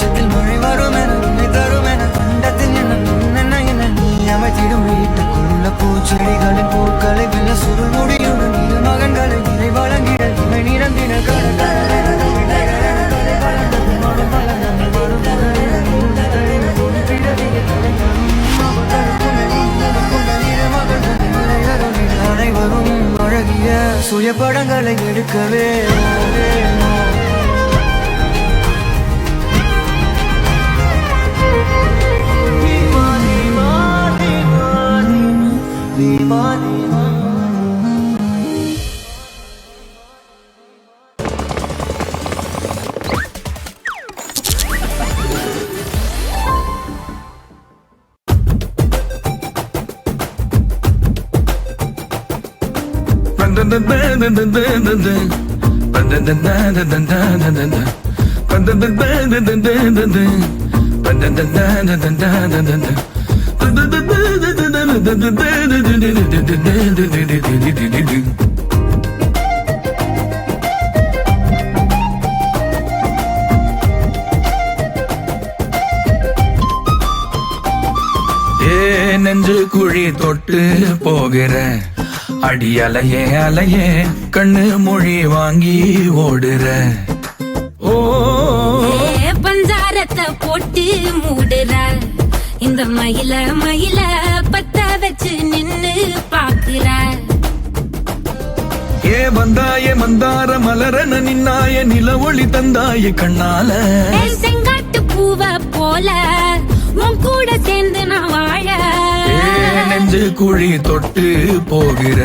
உச்சத்தில் மழை வரும் என உன்னை தரும் என கண்டத்தில் என்ன அமைத்திடும் வீட்டுக்குள்ள பூச்செடிகளின் பூக்களை வெல்ல சுருள் முடியுடன் இரு மகன்களை இறை வழங்கிட இவை நிரம்பின அனைவரும் அழகிய சுய படங்களை எடுக்கவே நெஞ்சு குழி தொட்டு போகிற அடி அலையே அலையே கண்ணு மொழி வாங்கி ஓடுற ஓ பஞ்சாரத்தை போட்டு மூடுற இந்த மயில மயில பத்த வச்சு நின்னு பாக்குற ஏ வந்தாய மந்தார மலரன நின்னாய நில ஒளி தந்தாய கண்ணால செங்காட்டு பூவ போல உன் கூட சேர்ந்து நான் வாழ நெஞ்சு குழி தொட்டு போகிற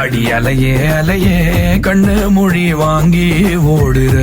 அடி அலையே அலையே கண்ணு மொழி வாங்கி ஓடுற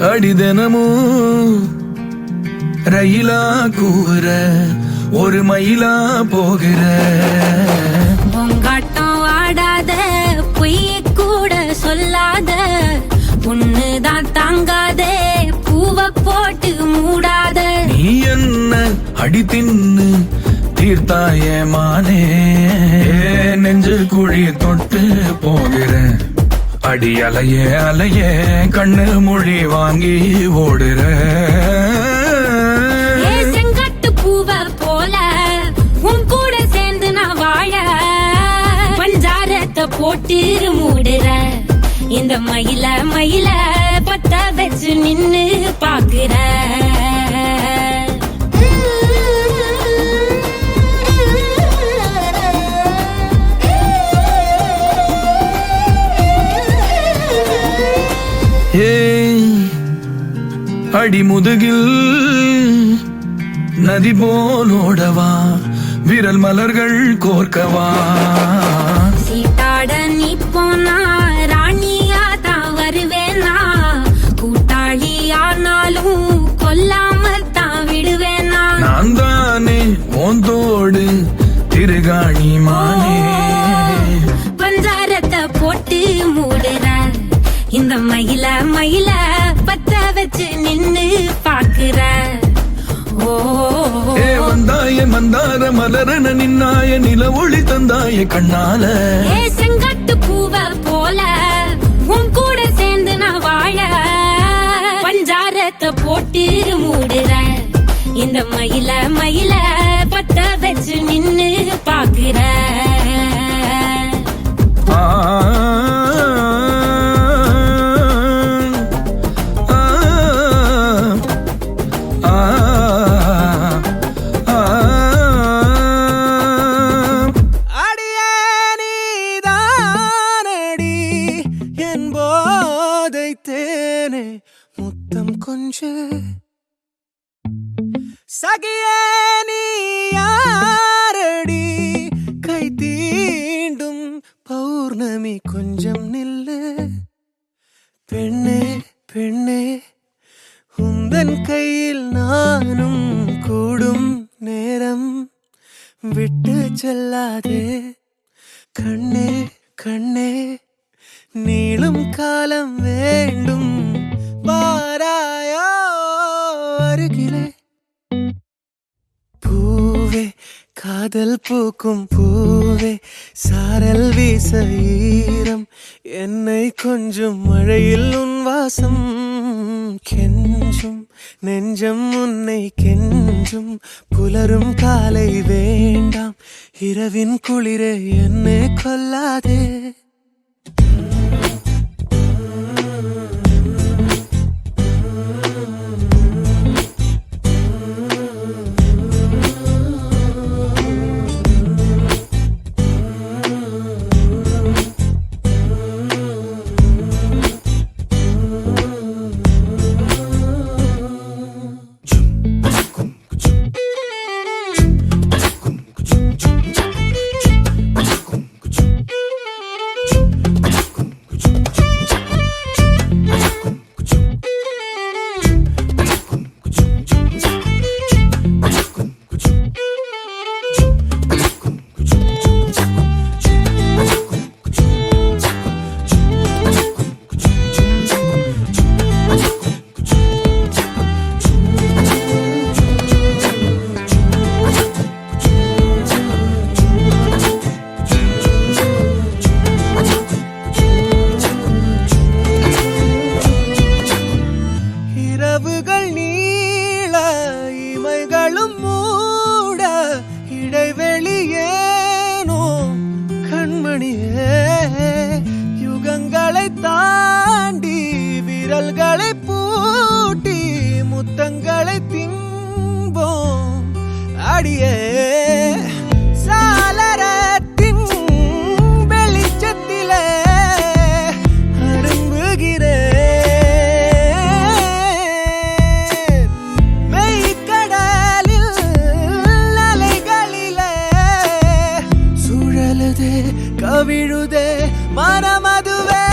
அடி தினமும் ரயிலா கூற ஒரு மயிலா போகிற பொங்காட்டம் ஆடாத பொய் கூட சொல்லாத பொண்ணுதான் தாங்காதே பூவ போட்டு மூடாத நீ என்ன அடி தின்னு தீர்த்தாய மானே நெஞ்சு குழி தொட்டு போகிற அடி அலையே அலையே கண்ணு மொழி வாங்கி ஓடுற செங்கட்டு பூவ போல உன் கூட சேர்ந்து நான் வாழ பஞ்சாரத்தை போட்டு மூடுற இந்த மயில மயில பத்த வச்சு நின்னு பாக்குற அடி முதுகில் நதி போலோடவா விரல் மலர்கள் கோர்க்கவா சீட்டாட நீ போனா ராணியா தான் வருவேனா கூட்டாளி ஆனாலும் கொல்லாம தான் விடுவேனா நான் தானே ஓந்தோடு திருகாணி மானே பஞ்சாரத்தை போட்டு மூடுற இந்த மயில மயில பத்த வச்சு நின்னு பாக்குற ஓ வந்தாய மந்தார மலரன நின்னாய நில ஒளி தந்தாய கண்ணால செங்கட்டு பூவ போல உன் கூட சேர்ந்து நான் வாழ பஞ்சாரத்தை போட்டு மூடுற இந்த மயில மயில பத்த வச்சு நின்னு பாக்குற சகியே நீ யாரடி விட்டு செல்லாதே கண்ணே கண்ணே நீளும் காலம் வேண்டும் வாராயோ அருகிலே பூவே காதல் பூக்கும் பூவே சாரல் வீச ஈரம் என்னை கொஞ்சம் மழையில் உன் வாசம் கெஞ்சும் நெஞ்சம் உன்னை கெஞ்சும் புலரும் காலை வேண்டாம் இரவின் குளிரே என்னை கொல்லாதே யுகங்களை தாண்டி விரல்களை பூட்டி முத்தங்களை திம்போம் அடியே சாளரத்தின் வெளிச்சத்திலே அரும்புகிறேன் மெய்க்கடலில் அலைகளிலே சுழலுதே கவிழுதே மனமதுவே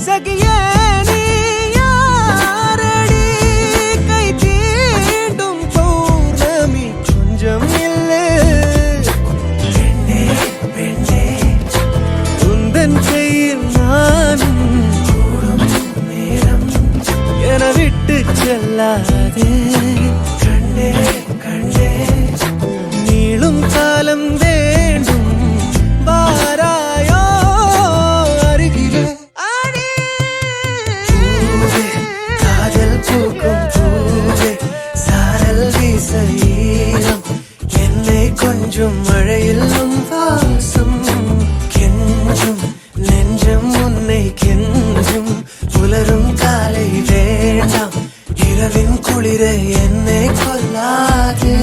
சகியே நீ யாரடி கை தீண்டும் பௌர்ணமி கொஞ்சம் இல்லை பெண்ணே பெண்ணே உந்தன் கையில் நானும் கூடும் நேரம் என விட்டு செல்லாதே கண்ணே கண்ணே நீளும் காலம் வேண்டும் வாராயோ அருகிலே காதல் பூக்கும் பூவே சாரல் வீச ஈரம் என்னை கொஞ்சம் மழையில் உன் வாசம் கெஞ்சும் நெஞ்சம் உன்னை கெஞ்சும் புலரும் காலை வேண்டாம் இரவின் குளிரை என்னை கொல்லாதே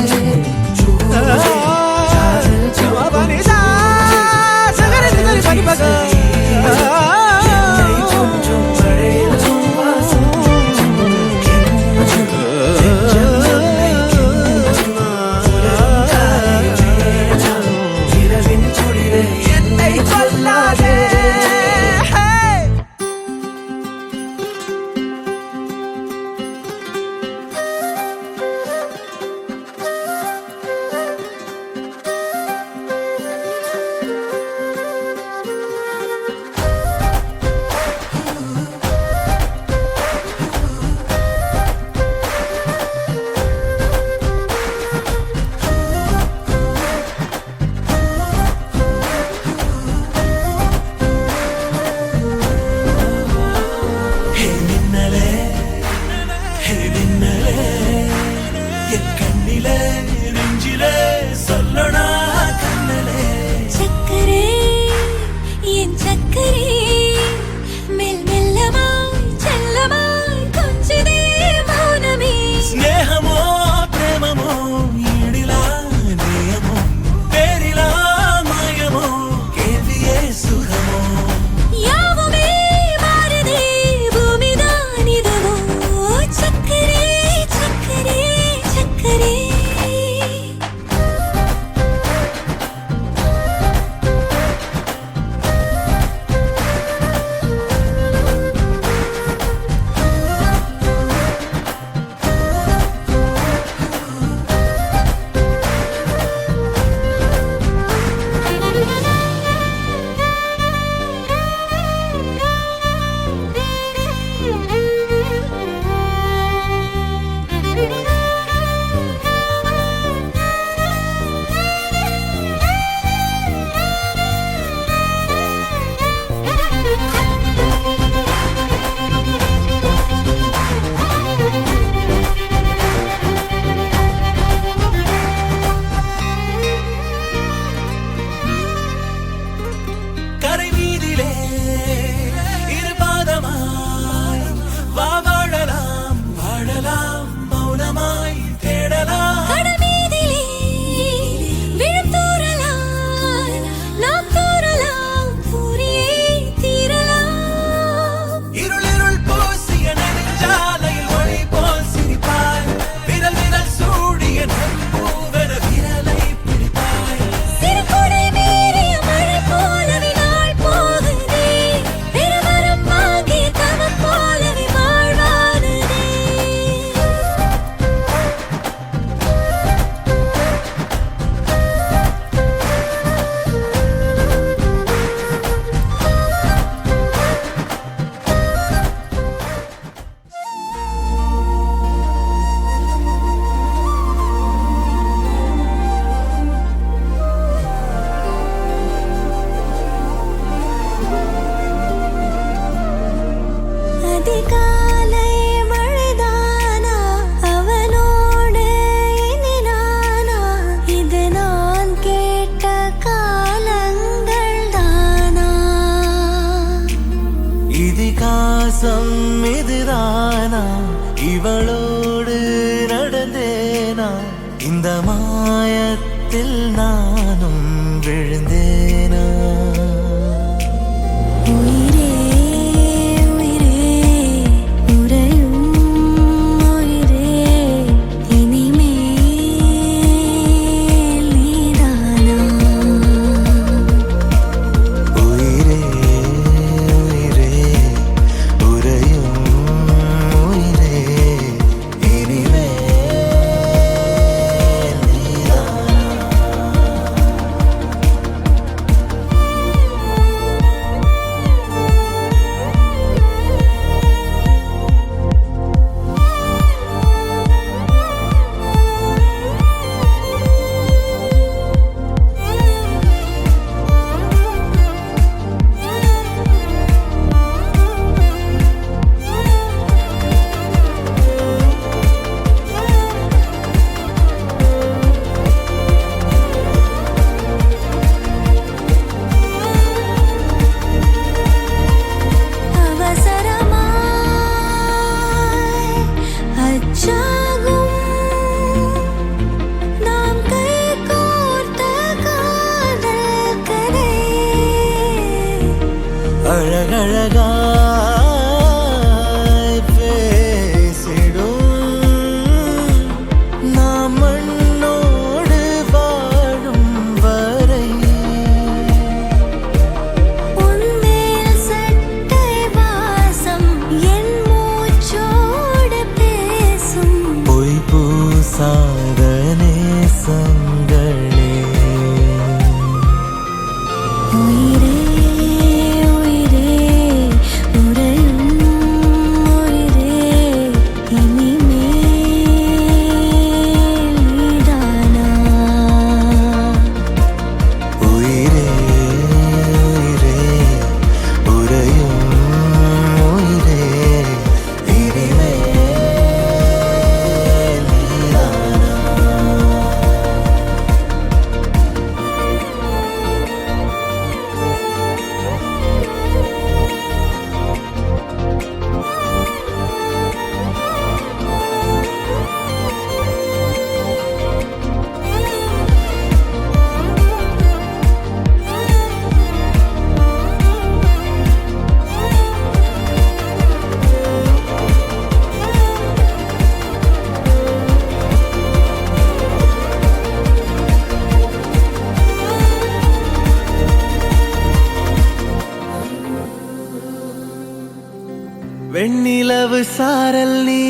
வெண்ணிலவு சாரல் நீ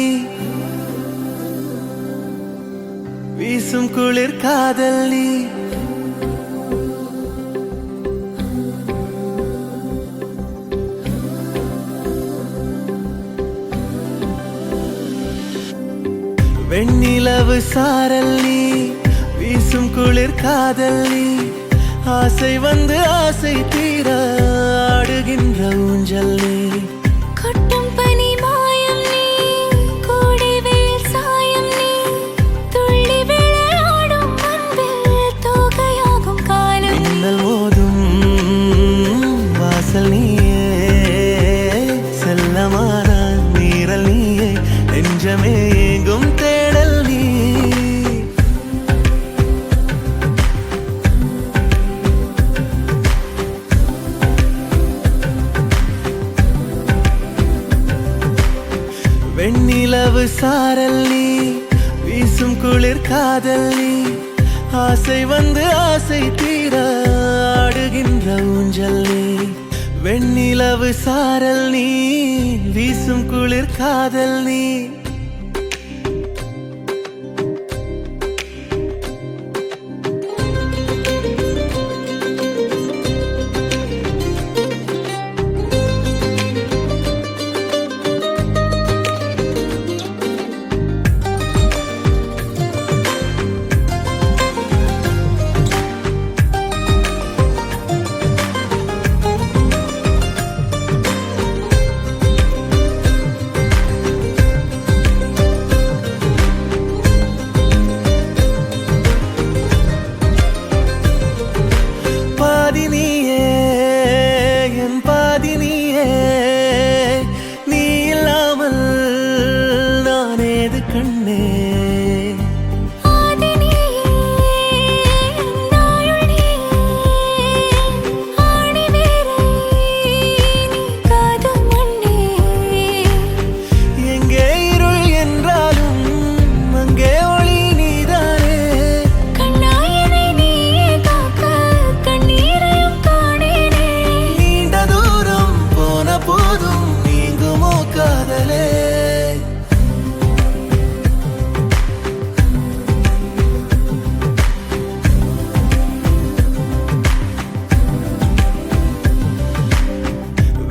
வீசும் குளிர் காதல் நீ வெண்ணிலவு சாரல் நீ வீசும் குளிர் காதல் நீ ஆசை வந்து ஆசை தீர ஆடுகின்ற ஊஞ்சல் நீ கொட்டும் பனி மாயம் நீ கோடை வெயில் சாயம் நீ துள்ளி விளையாடும் அன்பில் தோகையாகும் காலம் மின்னல் மோதும் வாசல் நீயே செல்லமான நீரல் நீயே நெஞ்சமே எங்கும் தேடல் நீ வெண்ணிலவு சாரல் நீ வீசும் குளிர் காதல் நீ ஆசை வந்து ஆசை தீர ஆடுகின்ற ஊஞ்சல் நீ வெண்ணிலவு சாரல் நீ வீசும் குளிர் காதல் நீ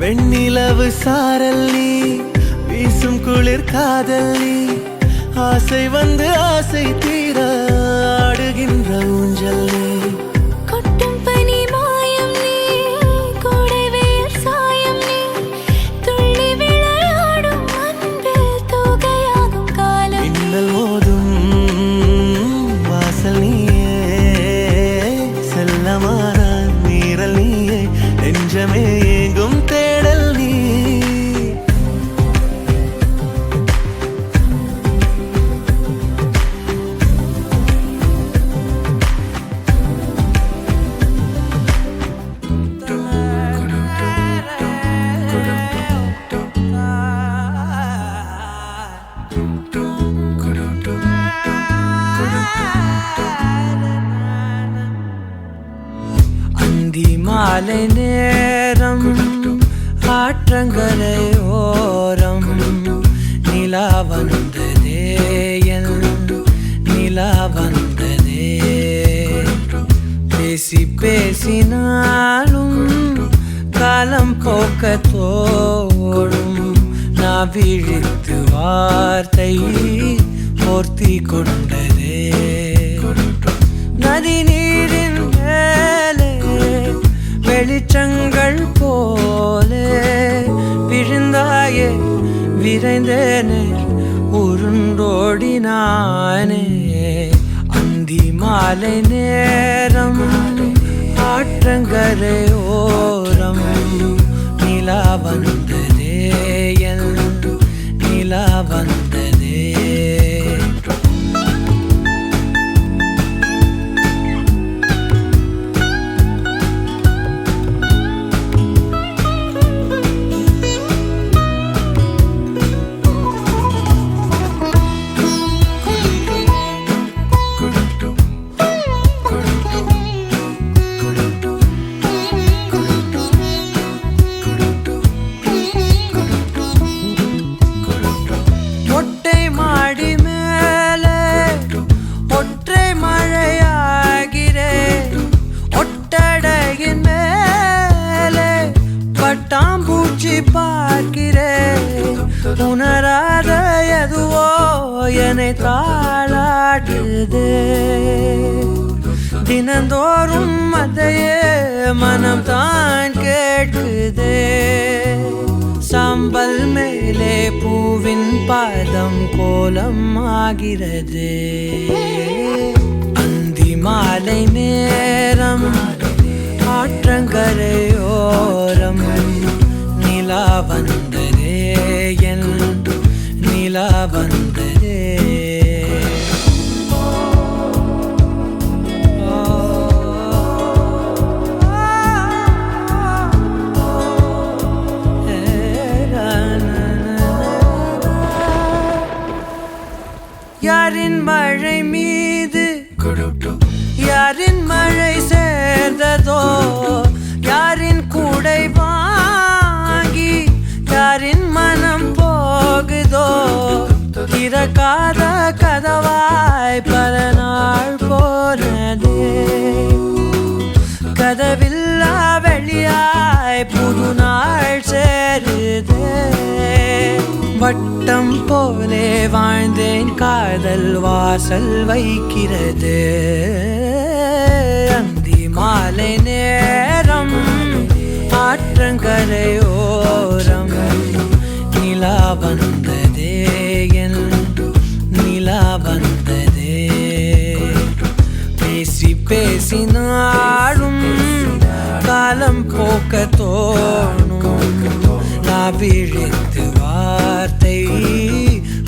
வெண்ணிலவு சாரல் நீ வீசும் குளிர் காதல் நீ ஆசை வந்து ஆசை தீர ஆடுகின்ற ஊஞ்சல் நீ கொட்டும் பனி மாயம் நீ கோடை வெயில் சாயம் நீ துள்ளி விளையாடும் அன்பில் தோகையாகும் காலம் மின்னல் மோதும் வாசல் நீயே செல்லமான நீரல் நீயே நெஞ்சமே எங்கும் தேடல் நீ அந்தி மாலை நேரம் ஆற்றங்கரை ஓரம் நிலா வந்ததே என் நிலா வந்ததே பேசி பேசினாலும் காலம் போக்க தோடும் நான் விழித்து வார்த்தை போர்த்தி கொண்டதே நதி நீரின் மேலே வெளிச்சங்கள் போலே விழுந்தாயே விரைந்தேனே உருண்டோடினானே அந்தி மாலை நேரம் ஆற்றங்கரை ஓரம் நிலா வந்ததே என் நிலா வந்ததே உணராத எதுவோ என்னை தாளாட்டுதே தினந்தோறும் அதையே மனம் தான் கேட்குதே சாம்பல் மேலே பூவின் பாதம் கோலம் ஆகிறது அந்தி மாலை நேரம் ஆற்றங்கரையோரம் நிலா வந்ததே என் நிலா வந்ததே யாரின் மழை மீது யாரின் மழை சேர்ந்ததோ யாரின் கூடை வாங்கி யாரின் மனம் போகுதோ திறக்காத கதவாய் பல நாள் போனதே கதவில்லா வெளியாய் புது நாள் சேருதே வட்டம் போலே வாழ்ந்தேன் காதல் வாசல் வைக்கிறது அந்தி மாலை நேரம் ஆற்றங்கரையோரம் நிலா வந்ததே என் நிலா வந்ததே பேசி பேசி நாளும் காலம் போக்க தோணும் நான் விழித்து வார்த்தை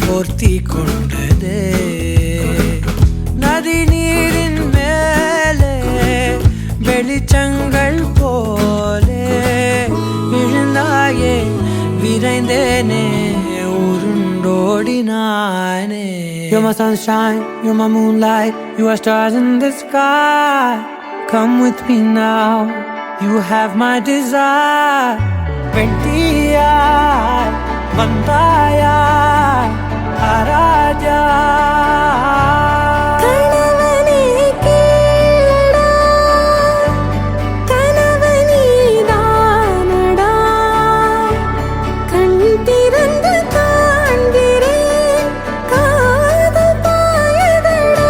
பொர்த்தி கொண்டதே நதி நீரின் மேலே வெளிச்சங்கள் போலே விழுந்தாயே விரைந்தேனே உருண்டோடினானே You're my sunshine, you're my moonlight, you are stars in the sky. Come with me now, you have my desire. வெட்டியாய் வந்தாயா A Raja கணவனே கேளடா கணவனே தானடா கண் திறந்து காண்கிறேன் காதல் பாயதடா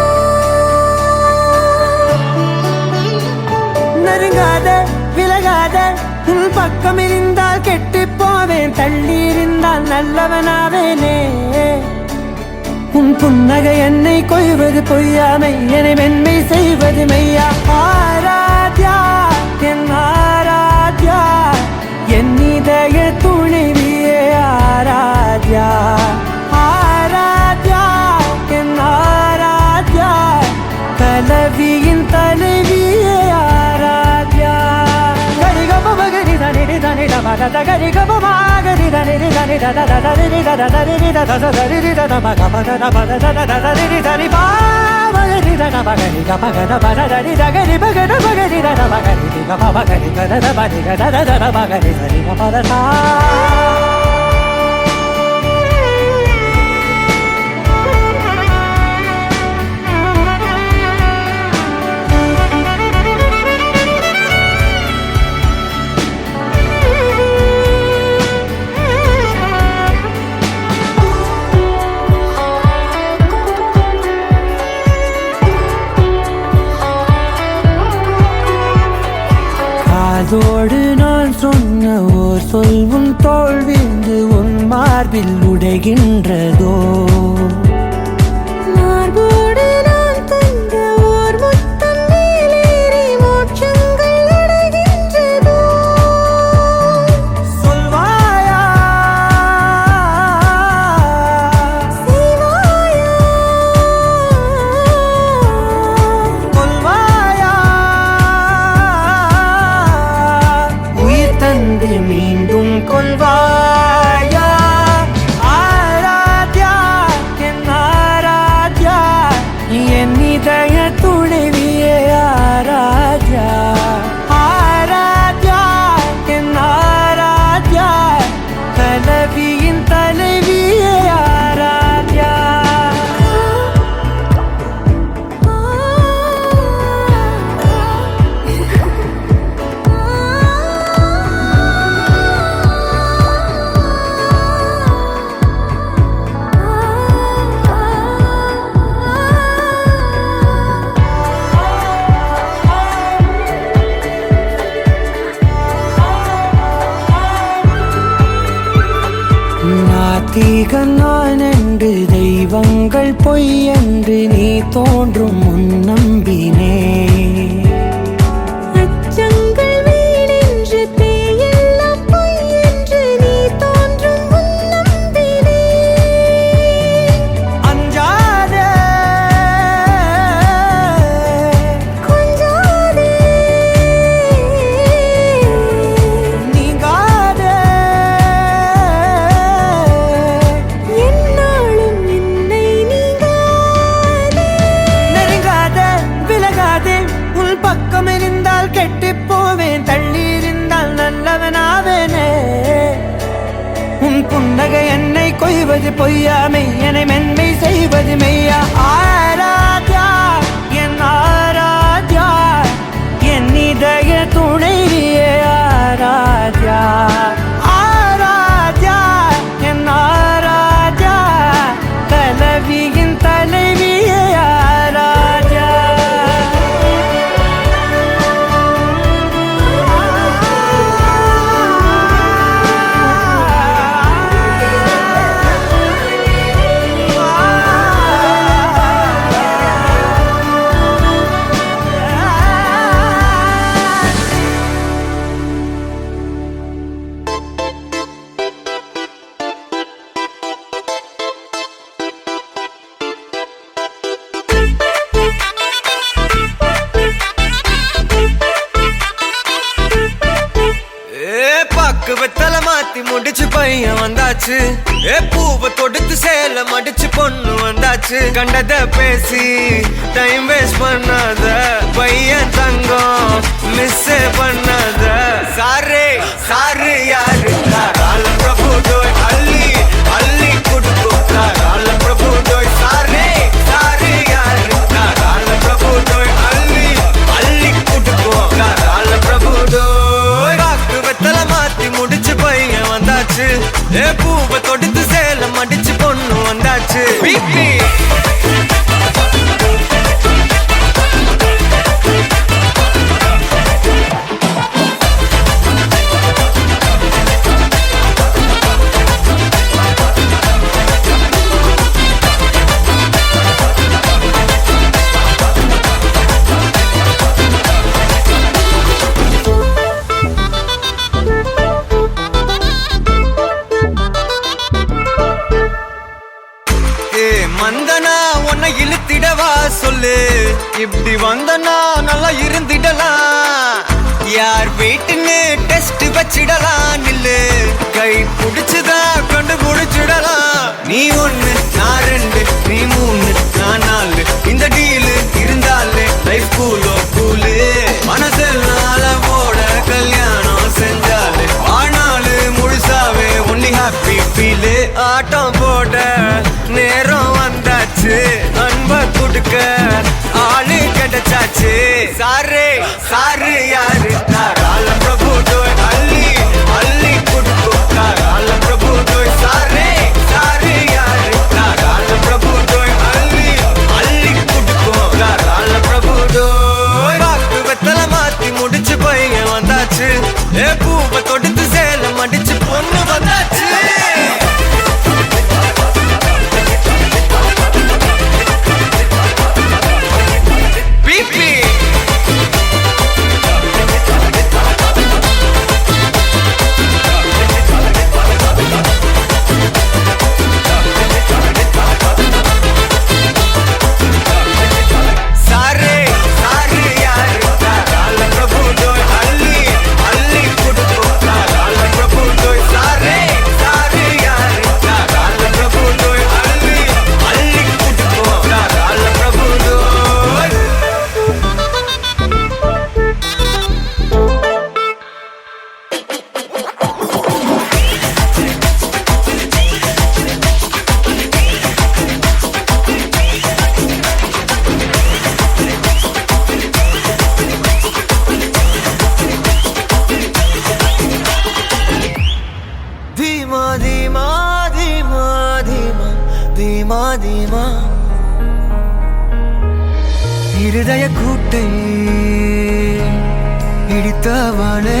நெருங்காத விலகாத உன் பக்கம் இருந்தால் கெட்டு போவேன் தள்ளி இருந்தால் நல்லவனாவேனே உன் புன்னகை என்னை கொய்வது பொய்யாமை என்னை மென்மை செய்வது மெய்யா ஆராத்யா என் ஆராத்யா என் இதய துணிவியே ஆராத்யா ஆராத்யா என் ஆராத்யா கலவியின் தலைவியே ஆராத்யா அதோடு நான் சொன்ன ஓர் சொல்வும் தோல்விந்து உன் மார்பில் உடைகின்றதோ மார்போடு நான் தந்த ஓர் முத்தம் மேலேறி மோட்சங்கள் அடைகின்றதோ சொல்வாயா செய்வாயா கொல்வாயா உயிர் தந்து மீண்டும் கொல்வாயா ஆராத்யா என் கார்த்திகன் நான் என்று தெய்வங்கள் பொய் என்று நீ தோன்றும் முன் நம்பினே. அச்சங்கள் வீடென்று பேயெல்லாம் பொய் என்று நீ தோன்றும் முன் நம்பினே. அஞ்சாதே கொஞ்சாதே நீங்காதே என்னாலும் என்னை நீங்காதே. நெருங்காதே விலகாதே உள் பக்கம் இருந்தால் கெட்டுப் போவேன், தள்ளி இருந்தால் நல்லவனாவேனே. உன் புன்னகை என்னை கொய்வது பொய்யா, மெய்யனை மென்மை செய்வது மெய்யா. ஆராத்யா என் ஆராத்யா, என் இதய துணைவியே ஆராத்யா. ஆராத்யா என் ஆராத்யா, கலவியின் தலைவியே ஆராத்யா. பக்குவத்தல மாத்தி முடிச்சு பையன் வந்தாச்சு. பூவை தொடுத்து சேல மடிச்சு பொண்ணு வந்தாச்சு. கண்டத பேசி டைம் வேஸ்ட் பண்ணாத பையன் தங்கம் மிஸ் பண்ணாத. சாரே சாரு யாரு கால பிரபு டோய் அள்ளி அள்ளி குடுக்கும் கால பிரபு டோய். சாரே சாரு யாரு கால பிரபு டோய் அள்ளி அள்ளி குடுக்கும் கால பிரபு டோய். பக்குவத்தல மாத்தி முடிச்சு பையன் வந்தாச்சு. பூவை தொடுத்து சேல மடிச்சு பொண்ணு வந்தாச்சு. பிபி மந்தனா உன்னை இழுத்திடவா சொல்லு, இப்படி வந்தனா நல்லா இருந்திடலாம். யார் வீட்டுன்னு டெஸ்ட் வச்சிடலாம் நில்லு, கை புடிச்சுதா கொண்டு முடிச்சிடலாம். நீ ஒண்ணு நான் ரெண்டு நீ மூணு நான் நாலு, இந்த டீலு இருந்தாலே லைஃப் கூலோ கூலு. மனசெல்லாம் போட கல்யாணம் செஞ்சாலே ஆனாலு முழுசாவே ஒன்லி ஹாப்பி ஃபீலு. ஆட்டம் போட நேரம் வந்தாச்சு, அன்ப குடுக்க ஆளு கிடைச்சாச்சு. சாரே சாரு யாரு கால பிரபு டோய் அள்ளி அள்ளி குடுக்கும் கால பிரபு டோய். சாரே சாரு யாரு கால பிரபு டோய் அள்ளி அள்ளி குடுக்கும் கால பிரபு டோய். பாக்கு வெத்தல மாத்தி முடிச்சு பையன் வந்தாச்சு. பூவை தொடுத்து சேல மடிச்சு பொண்ணு வந்தாச்சு. பிபி சாரே சாரு யாரு கால பிரபு டோய் அள்ளி அள்ளி குடுக்கும் கால பிரபு டோய். சாரே சாரு யாரு கால பிரபு டோய் அள்ளி அள்ளி குடுக்கும் கால பிரபு டோய். धीमा धीमा धीमा धीमा धीमा धीमा இருதய கூட்டை இடித்தவளே,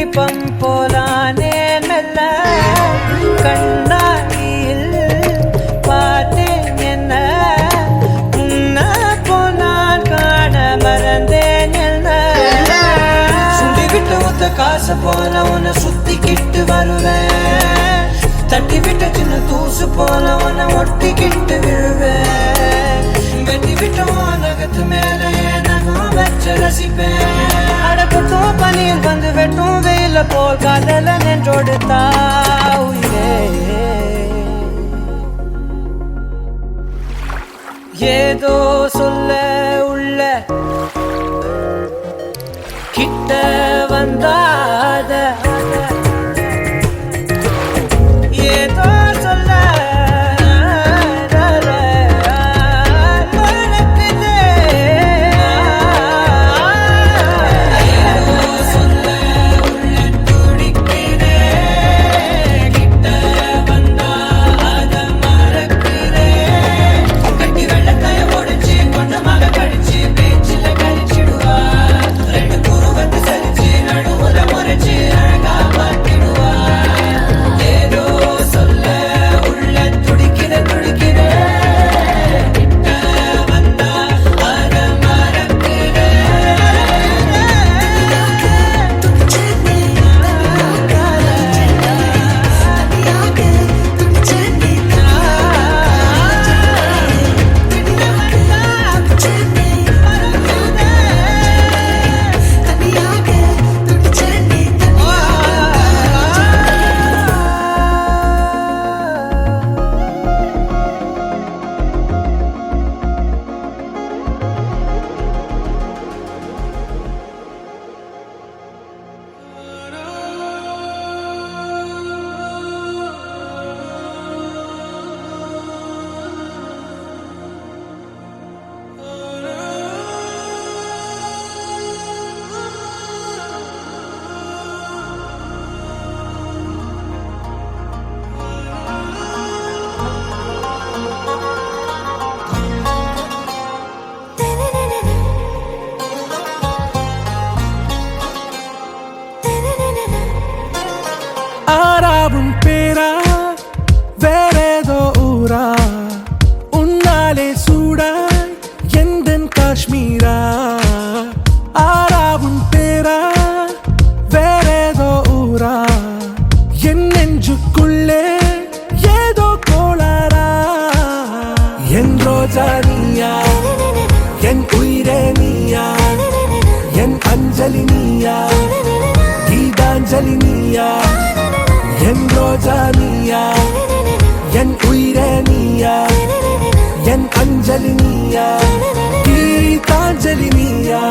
தீபம் போலானே மெல்ல கண்ணாடியில் பார்த்தேன் என்ன உன்ன போனான் காண மறந்தேன் என்ன சுண்டி விட்டு ஒத்த காசு போல உன்னை சுத்திக்கிட்டு வருவேன் தட்டி விட்ட சின்ன தூசு போல உன்னை ஒட்டிக்கிட்டு விழுவேன் வெட்டி விட்ட நகத்து மேல நகம் வச்சு ரசிப்பேன் அடக்கட்டும் பனியில் வந்து வெட்டும் வெயில போல் காதல நின்றோடு தாவுயிரே ஏதோ சொல்ல உள்ள கிட்ட வந்தாத ஏதோ சொல்ல ஆராவும் பேரா வேறேதோ ஊரா உன்னாலே சூடாய் எந்தன் காஷ்மீரா ஆராவும் பேரா வேறேதோ ஊரா என் நெஞ்சுக்குள்ளே ஏதோ கோளாரா என் ரோஜா நீயா என் உயிரே நீயா என் அஞ்சலி நீயா கீதாஞ்சலி நீயா என் ரோஜா நீயா என் உயிரே நீயா என் அஞ்சலி நீயா கீதாஞ்சலி நீயா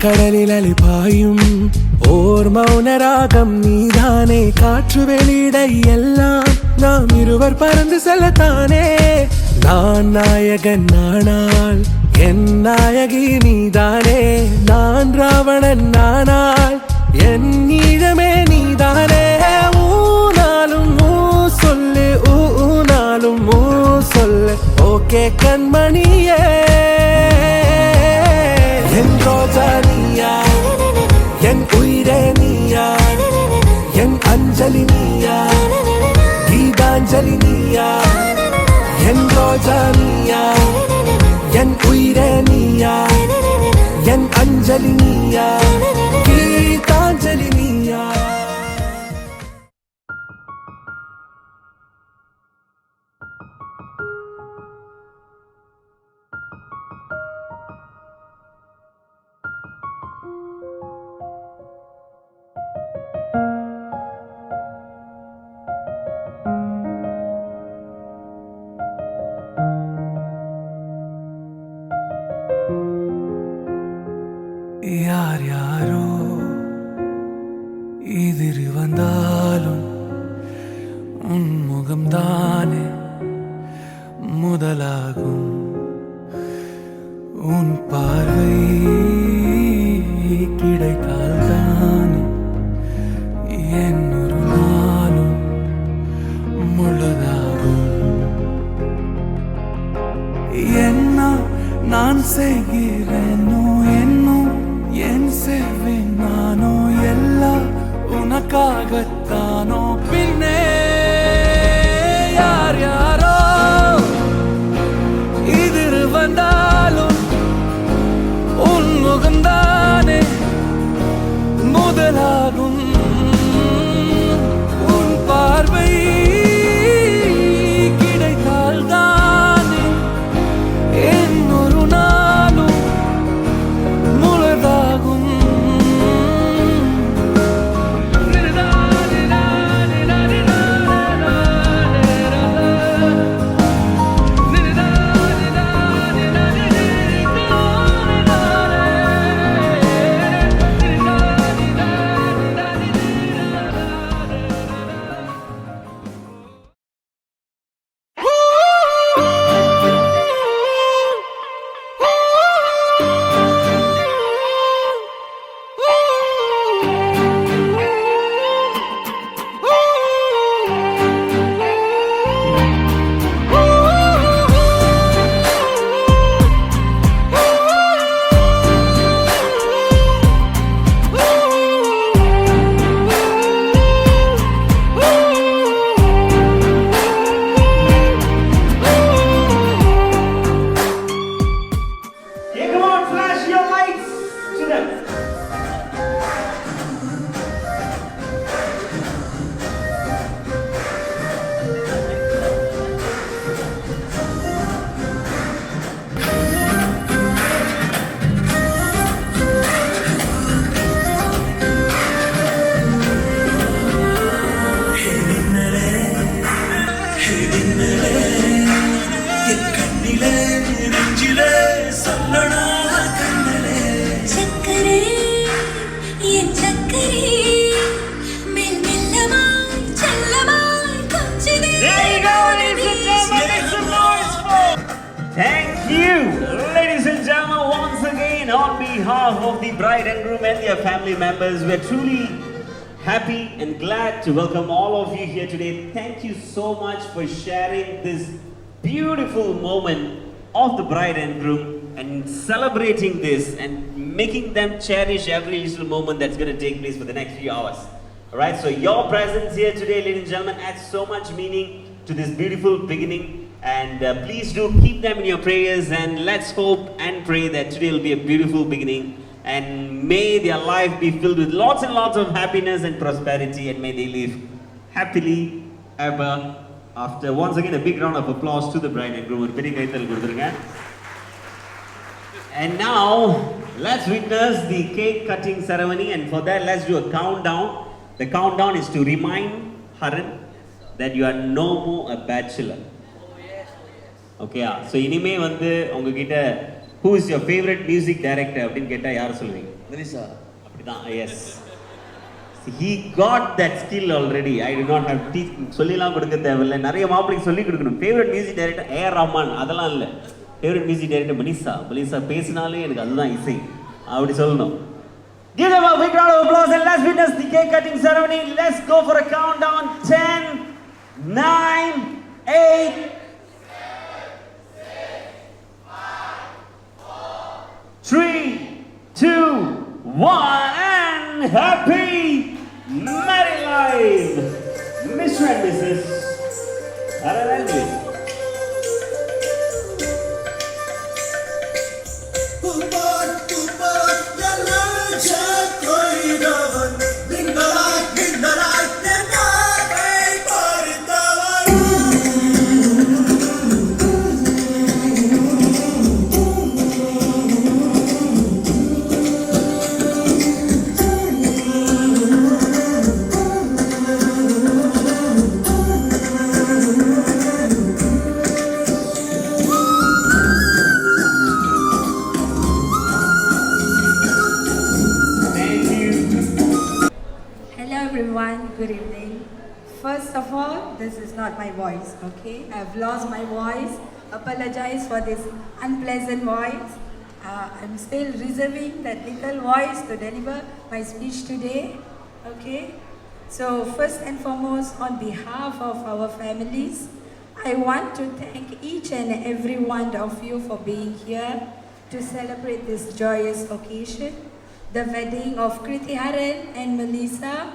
கடலில் அலிபாயும் ஓர் மௌனராகம் நீதானே காற்று வெளியிட எல்லாம் நாம் இருவர் பறந்து செல்லத்தானே நான் நாயகன் நானால் என் நாயகி நீதானே நான் ராவணன் நானால் என் ஈழமே நீதானே ஊனாலும் ஊ சொல்லு ஊனாலும் ஊ சொல்லு ஓகே கண்மணியே என் ரோஜா நீயா என் உயிரே நீயா என் அஞ்சலி நீயா கீதாஞ்சலி நீயா என் ரோஜா நீயா என் உயிரே நீயா என் அஞ்சலி நீயா கீதாஞ்சலி நீயா யார் யாரோ எதிர் வந்தாலும் உன் முகம்தானே முதலாகும். உன் பார்வை கிடைத்தால் தானே என்னொரு நாளும் முழுதாகும். என்ன நான் செய்கிறேனோ என்னும் என் செய்வேன் நானோ எல்லாம் உனக்காகத்தானோ. பின்னே யார் யாரோ எதிர் வந்தாலும் உன் முகம்தானே முதலாகும். உன் பார்வை கிடைத்தால் தானே என்னொரு நாளும் முழுதாகும். Thank you, ladies and gentlemen, once again on behalf of the bride and groom and their family members. We're truly happy and glad to welcome all of you here today. Thank you so much for sharing this beautiful moment of the bride and groom and celebrating this and making them cherish every little moment that's going to take place for the next few hours. Alright, so your presence here today, ladies and gentlemen, adds so much meaning to this beautiful beginning. And please do keep them in your prayers, and let's hope and pray that today will be a beautiful beginning, and may their life be filled with lots and lots of happiness and prosperity, and may they live happily ever after. Once again, a big round of applause to the bride and groom. And now let's witness the cake cutting ceremony, and for that let's do a countdown. The countdown is to remind Haran that you are no more a bachelor. Okay, so இனிமே வந்து உங்ககிட்ட who is your favorite music director அப்படினு கேட்டா யார சொல்வீங்க? மனிஷா. அப்படிதான். Yes. He got that skill already. I do not have to சொல்லிலாம் கொடுக்க தேவையில்லை. நிறைய மாப்பிளைக்கு சொல்லி கொடுக்கணும். Favorite music director A.R. Rahman அதெல்லாம் இல்ல. Favorite music director Manisha. Manisha பேசினாலே எனக்கு அதுதான் இசை. அப்படி சொல்லணும். Give them a big round of applause and let's witness the cake cutting ceremony. Let's go for a countdown. 10, 9, 8, 3, 2, 1, and happy married life, Mr. and Mrs. Aralandri. everyone, good evening. First of all, this is not my voice, okay? I've lost my voice. Apologize for this unpleasant voice. I'm still reserving that little voice to deliver my speech today, okay? So first and foremost, on behalf of our families, I want to thank each and every one of you for being here to celebrate this joyous occasion, the wedding of Kriti Haran and Melissa.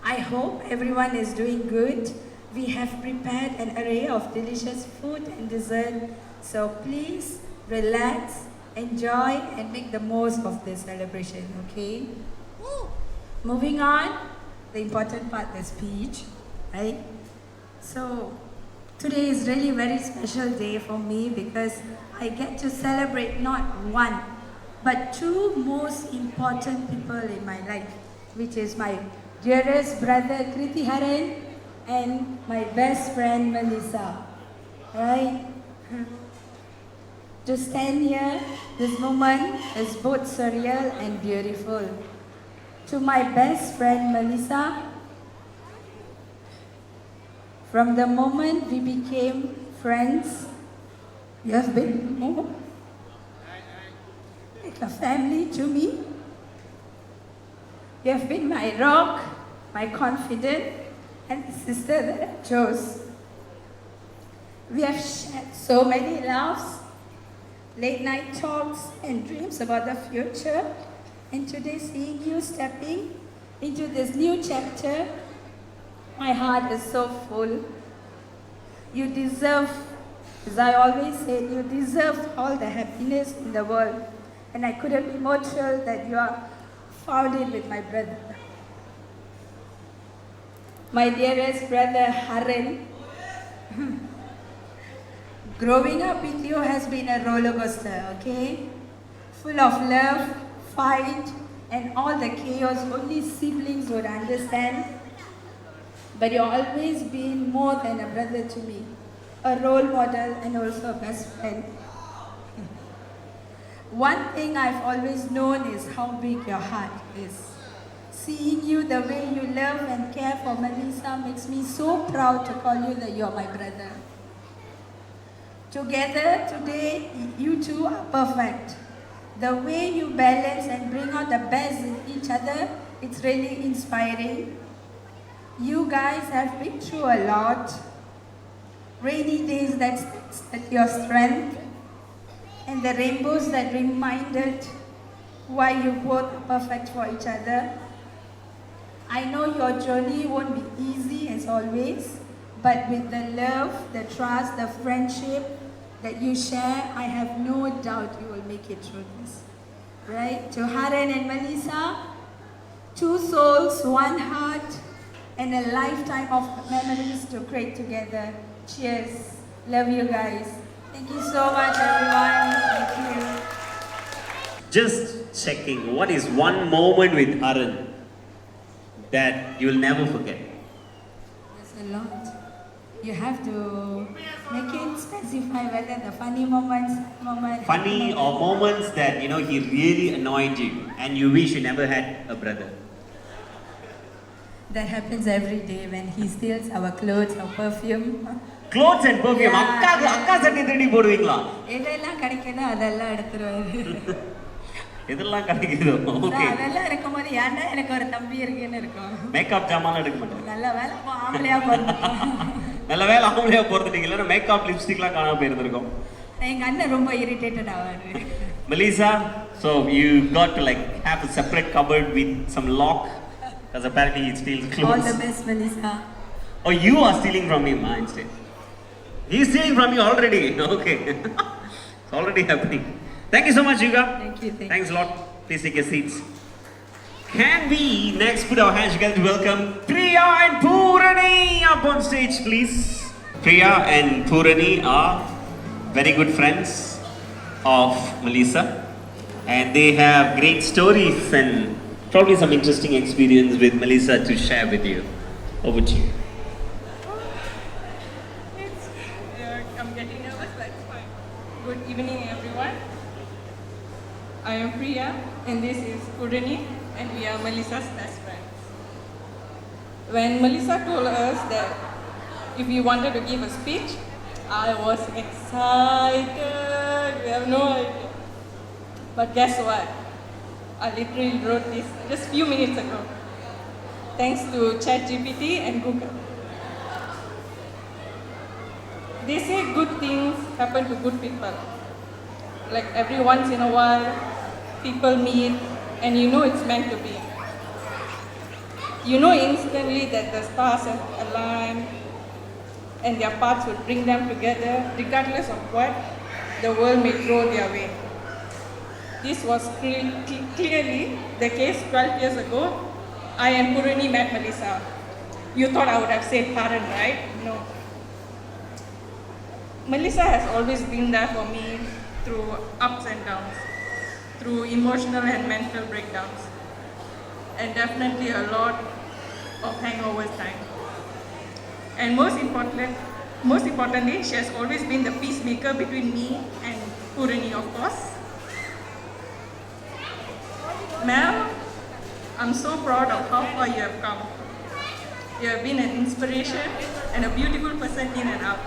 I hope everyone is doing good. We have prepared an array of delicious food and dessert, so please relax, enjoy, and make the most of this celebration, okay? Moving on, the important part, the speech, right? So, today is really a very special day for me because I get to celebrate not one, but two most important people in my life, which is my dearest brother Kriti Haran and my best friend Melissa, right? To stand here, this moment is both surreal and beautiful. To my best friend Melissa, from the moment we became friends, you have been more like a family to me. You have been my rock, my confidant, and the sister that I chose. We have shared so many laughs, late night talks, and dreams about the future. And today, seeing you stepping into this new chapter, my heart is so full. You deserve, as I always say, you deserve all the happiness in the world. And I couldn't be more thrilled that you are found it with my brother. My dearest brother Haran, growing up with you has been a roller coaster, okay? Full of love, fight, and all the chaos only siblings would understand. But you've always been more than a brother to me, a role model and also a best friend. One thing I've always known is how big your heart is. Seeing you the way you love and care for Melissa makes me so proud to call you that you're my brother. Together today, you two are perfect. The way you balance and bring out the best in each other, it's really inspiring. You guys have been through a lot. Rainy days that tested your strength, and the rainbows that reminded why you both are perfect for each other. I know your journey won't be easy as always, but with the love, the trust, the friendship that you share, I have no doubt you will make it through this. Right? To Haran and Melissa, two souls, one heart, and a lifetime of memories to create together. Cheers. Love you guys. Thank you so much, everyone. Thank you. Just checking, what is one moment with Haran that you will never forget? There's a lot. You have to make it specify whether the funny moments, Funny or moments that, you know, he really annoyed you and you wish you never had a brother. that happens every day when he steals our clothes, our perfume. Clothes and perfume. Yeah. அக்கா சட்டை தேடி போடுவீங்களா? எதெல்லாம் கிடைக்குதோ அதெல்லாம் எடுத்துருவாரு. இதெல்லாம் கிடைக்குதோ? Okay. அதெல்லாம் இருக்கும்போது ஏன்டா எனக்கு ஒரு தம்பி இருக்குன்னு இருக்கும். மேக்கப் ஜாமான்லாம் எடுக்க மாட்டேன். நல்ல வேளை ஆம்பளையா போறேன். நல்ல வேளை ஆம்பளையா போறதுட்டீங்க. இல்லைன்னா மேக்கப் லிப்ஸ்டிக்லாம் காணாம போயிருந்திருக்கும். எங்க அண்ணன் ரொம்ப irritated ஆவாரு. Melissa, so you got to like have a separate cupboard with some lock because apparently he steals clothes. All the best, Melissa. Oh, you are stealing from him, instead. He's stealing from you already. Okay. It's already happening. Thank you so much, Yuga. Thank you. Thanks a lot. Please take your seats. Can we next put our hands together to welcome Priya and Purani up on stage, please? Priya and Purani are very good friends of Melissa, and they have great stories and probably some interesting experience with Melissa to share with you. Over to you. I'm getting nervous, but it's fine. Good evening, everyone. I am Priya, and this is Purani, and we are Melissa's best friends. When Melissa told us that if we wanted to give a speech, I was excited. You have no idea. But guess what? I literally wrote this just a few minutes ago. Thanks to ChatGPT and Google. They say good things happen to good people. Like every once in a while, people meet and you know it's meant to be. You know instantly that the stars have aligned and their paths will bring them together regardless of what the world may throw their way. This was clearly the case 12 years ago. I and Purani met Melissa. You thought I would have said Karan, right? No. Melissa has always been there for me through ups and downs, through emotional and mental breakdowns, and definitely a lot of hangovers time. And most importantly, she has always been the peacemaker between me and Purani, of course. Mel, I'm so proud of how far you have come. You have been an inspiration and a beautiful person in and out.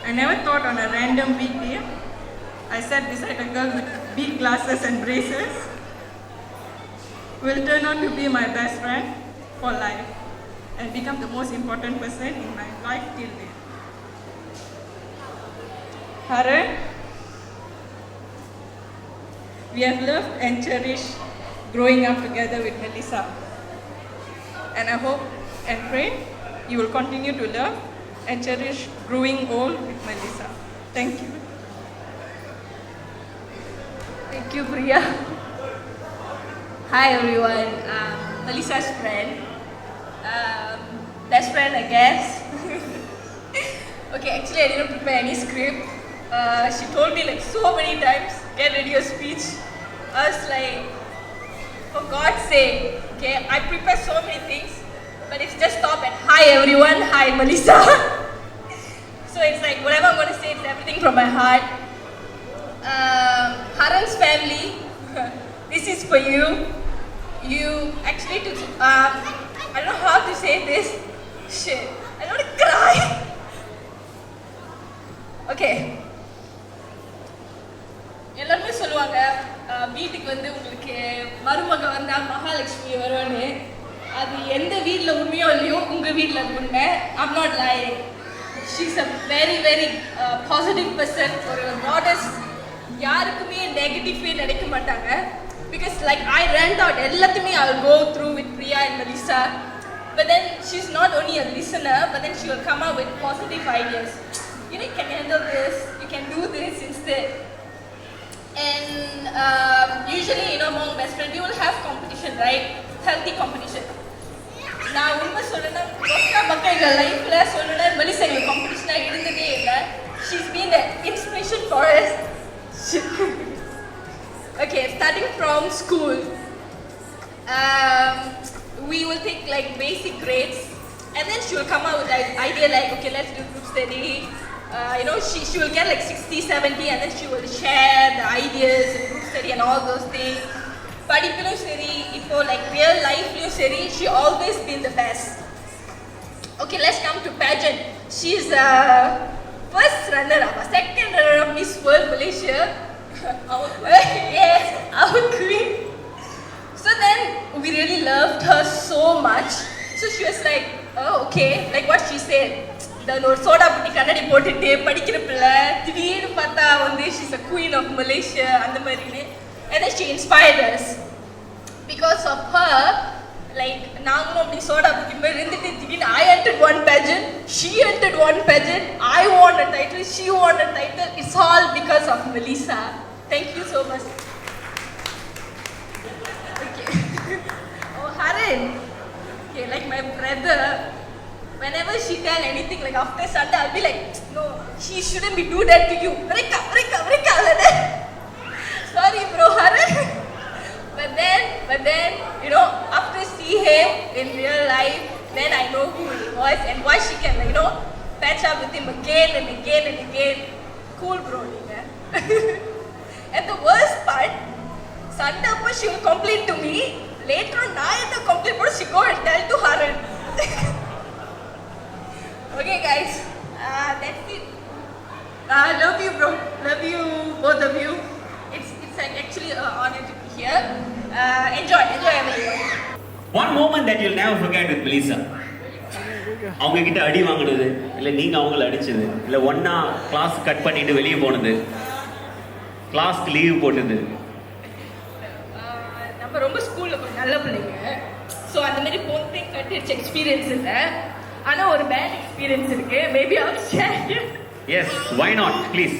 I never thought on a random weekday, I sat beside a girl with big glasses and braces, will turn out to be my best friend for life and become the most important person in my life till then. Haran, we have loved and cherished growing up together with Melissa. And I hope and pray you will continue to love and cherish growing old with Melissa. Thank you. Thank you, Priya. Hi, everyone. Melissa's friend. Best friend, I guess. Okay, actually, I didn't prepare any script. She told me like so many times, get ready your speech. I was like, for God's sake, okay, I prepare so many things, but it's just stop at hi everyone, hi Melissa. So it's like whatever I'm going to say, it's everything from my heart. Haran's family, this is for you. You actually took, I don't know how to say this. Shit, I don't want to cry. Okay. எல்லாருமே சொல்லுவாங்க வீட்டுக்கு வந்து உங்களுக்கு மருமக வந்தா மகாலட்சுமி வருவான்னு. அது எந்த வீட்ல உண்மையோ இல்லையோ உங்க வீட்ல உண்மை. I'm not lying. She's a very very positive person. ஒரு modest, யாருக்குமே நெகட்டிவ்வே நினைக்க மாட்டாங்க. Because like I rant out எல்லாத்தையுமே I'll go through with Priya and Melissa. But then she's not only a listener, but then she will come up with positive ideas. You know, you can handle this, you can do this instead. And usually, you know, among best friends, you will have competition, right? Healthy competition. Now, உண்மை சொல்லணும்னா ரொக்கா பக்கம் எங்கள் லைஃப்ல சொல்லணும்னா மெலிசா எங்களுக்கு காம்படிஷனாக இருந்ததே இல்லை. She's been the inspiration for us. Okay, starting from school, we will take like basic grades, and then she will come out with an idea like, okay, let's do group study. You know, she will get like 60, 70, and then she will share the ideas in group study and all those things. Padipilum seri, ipo like real life seri, she always been the best. Okay, let's come to pageant. She's first runner-up, second runner-up Miss World Malaysia. Our queen. Yes, our queen. So then we really loved her so much. So she was like, oh, okay, like what she said. Then ஒரு soda புட்டி கண்ணாடி போட்டுட்டு படிக்கிற பிள்ளை திடீர்னு பார்த்தா வந்து she's a queen of Malaysia அந்த மாதிரின்னு. And then she inspired us. Because of her, like நாங்களும் அப்படி சோடா புட்டி மாதிரி இருந்துட்டு திடீர்னு I entered one pageant, she entered one pageant, I won a title, she won a title. It's all because of Melissa. Thank you so much. Okay. Oh, Haran. Okay, like my brother. Whenever she tell anything like after Sunday, I'll be like, no, she shouldn't be do that to you. Break up, like that. Sorry, bro, Haran. But then, you know, after see him in real life, then I know who he was and why she can, like, you know, patch up with him again and again and again. Cool, bro, yeah. And the worst part, Sunday, she will complain to me. Later on, I have to complain, but she go and tell to Haran. Okay, guys, that's it. Love you, bro. Love you, both of you. It's like actually an honor to be here. Enjoy everyone. One moment that you'll never forget with Melissa. அவங்க கிட்ட அடி வாங்கினது, இல்லை நீங்கள் அவங்கள அடிச்சது, இல்லை ஒன்றா கிளாஸ் கட் பண்ணிட்டு வெளியே போனது, கிளாஸ்க்கு லீவ் போட்டது. நம்ம ரொம்ப ஸ்கூலில் கொஞ்சம் நல்ல பிள்ளைங்க. ஸோ அந்த மாதிரி போனதே கட்டிடுச்சு எக்ஸ்பீரியன்ஸ் இல்லை. ஆனால் ஒரு பேட் எக்ஸ்பீரியன்ஸ் இருக்கு. Maybe I'll share. Yes, why not? Please.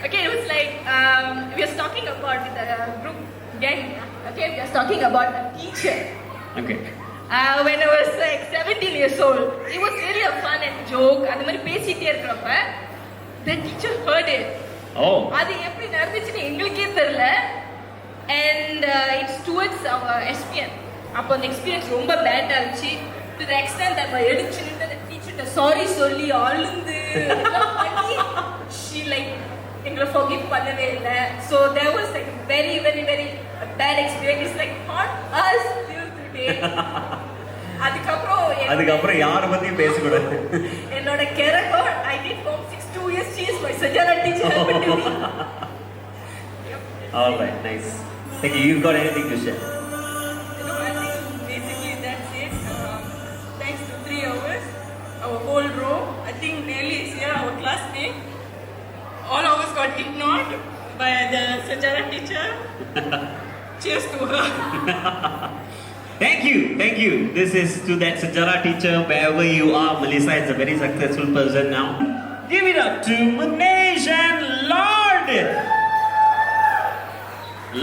Okay, it was like we are talking about with the group gang. Okay, we are talking about a teacher. Okay. When I was like 17 years old, it was really a fun and joke. அந்த மாதிரி பேசிட்டே இருக்கிறப்ப the teacher heard it. Oh. அது எப்படி நடந்துச்சுன்னு எங்களுக்கே தெரியல. And it's towards our SPN. அப்போ அந்த எக்ஸ்பீரியன்ஸ் ரொம்ப பேட் ஆச்சு. To the extent that my எடுத்து நின்று the teacher சாரி சொல்லி அழுந்து எல்லாம் பண்ணி she like எங்களை forgive பண்ணவே இல்லை. So there was like very bad experience. It's like haunt us till today. அதுக்கப்புறம் யாரை பத்தியும் பேசக்கூடாது. என்னோட character I did form 2 years. She is my Sajara teacher. All right, nice. Thank you. You've got anything to share? No, I think basically that's it. Thanks to 3 hours, our whole row. I think Nelly is here, our classmate. All of us got ignored by the Sajara teacher. Cheers to her. Thank you. This is to that Sajara teacher, wherever you are. Melissa is a very successful person now. Give it up to Munesh and Lord.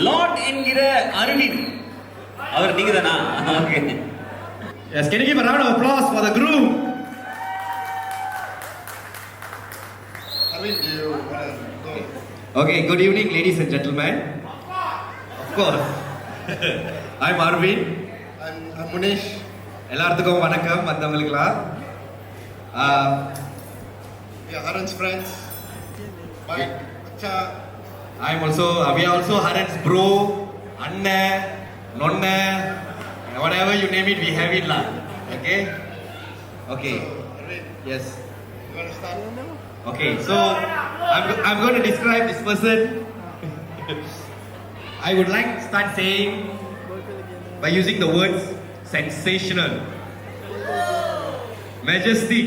Lord என்கிற அருளின். அவர் நீங்க தானா? Okay. Yes, can you give a round of applause for the groom? Okay, good evening, ladies and gentlemen. Of course. I'm Arvind. I'm Munesh. எல்லாத்துக்கும் வணக்கம் வந்தவங்களுக்குலாம். We are Haran's friends. Bye. Acha. We are also Haran's bro, Anna, Nonna, whatever you name it, we have it lah. Okay? Okay. Yes. You want to start? Okay, so I'm going to describe this person. I would like to start saying by using the words sensational, majestic,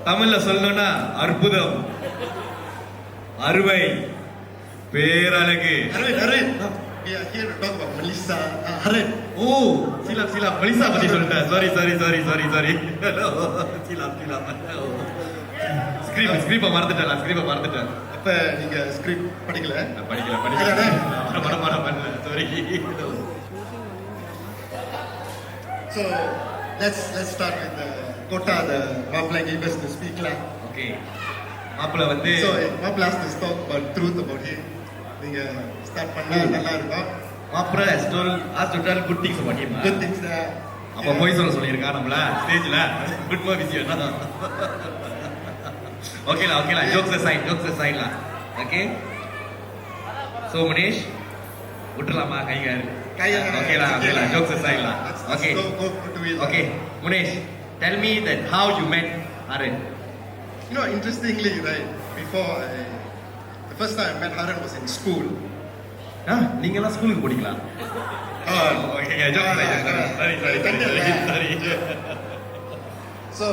தமிழ்ல சொல்லணும்னா அற்புதம், அருமை, பேரழகு. Arvind, we are here to talk about Melissa. Haran. Oh, silap, Melissa பத்தி சொல்லிட்டேன். Sorry. silap. Script மறந்துட்டேன். அப்ப நீங்க ஸ்கிரிப்ட் படிக்கல? படிக்கல. பண்ணல. Sorry. So let's start with Kota, the Mapla gave us to speak lah. Okay. மாப்பிள்ள வந்து So Mapla has to talk about truth about him. நீங்க ஸ்டார்ட் பண்ணா நல்லா இருக்கும். மாப்பிள்ள has to tell good things about him. Good things that. அப்ப போய் சொல்லியிருக்கா நம்மள ஸ்டேஜ்ல குட் மார்க் விஷயம். Okay lah. Jokes aside lah. Okay. So Munesh, விட்டுறலாமா கைகாரு? Okay lah. Jokes aside lah. Okay. Okay. Munesh, tell me that how you met Haran. You know, interestingly, right, the first time I met Haran was in school. நீங்க எல்லாம் ஸ்கூலுக்கு போறீங்களா? Okay, jokes aside. Sorry. So,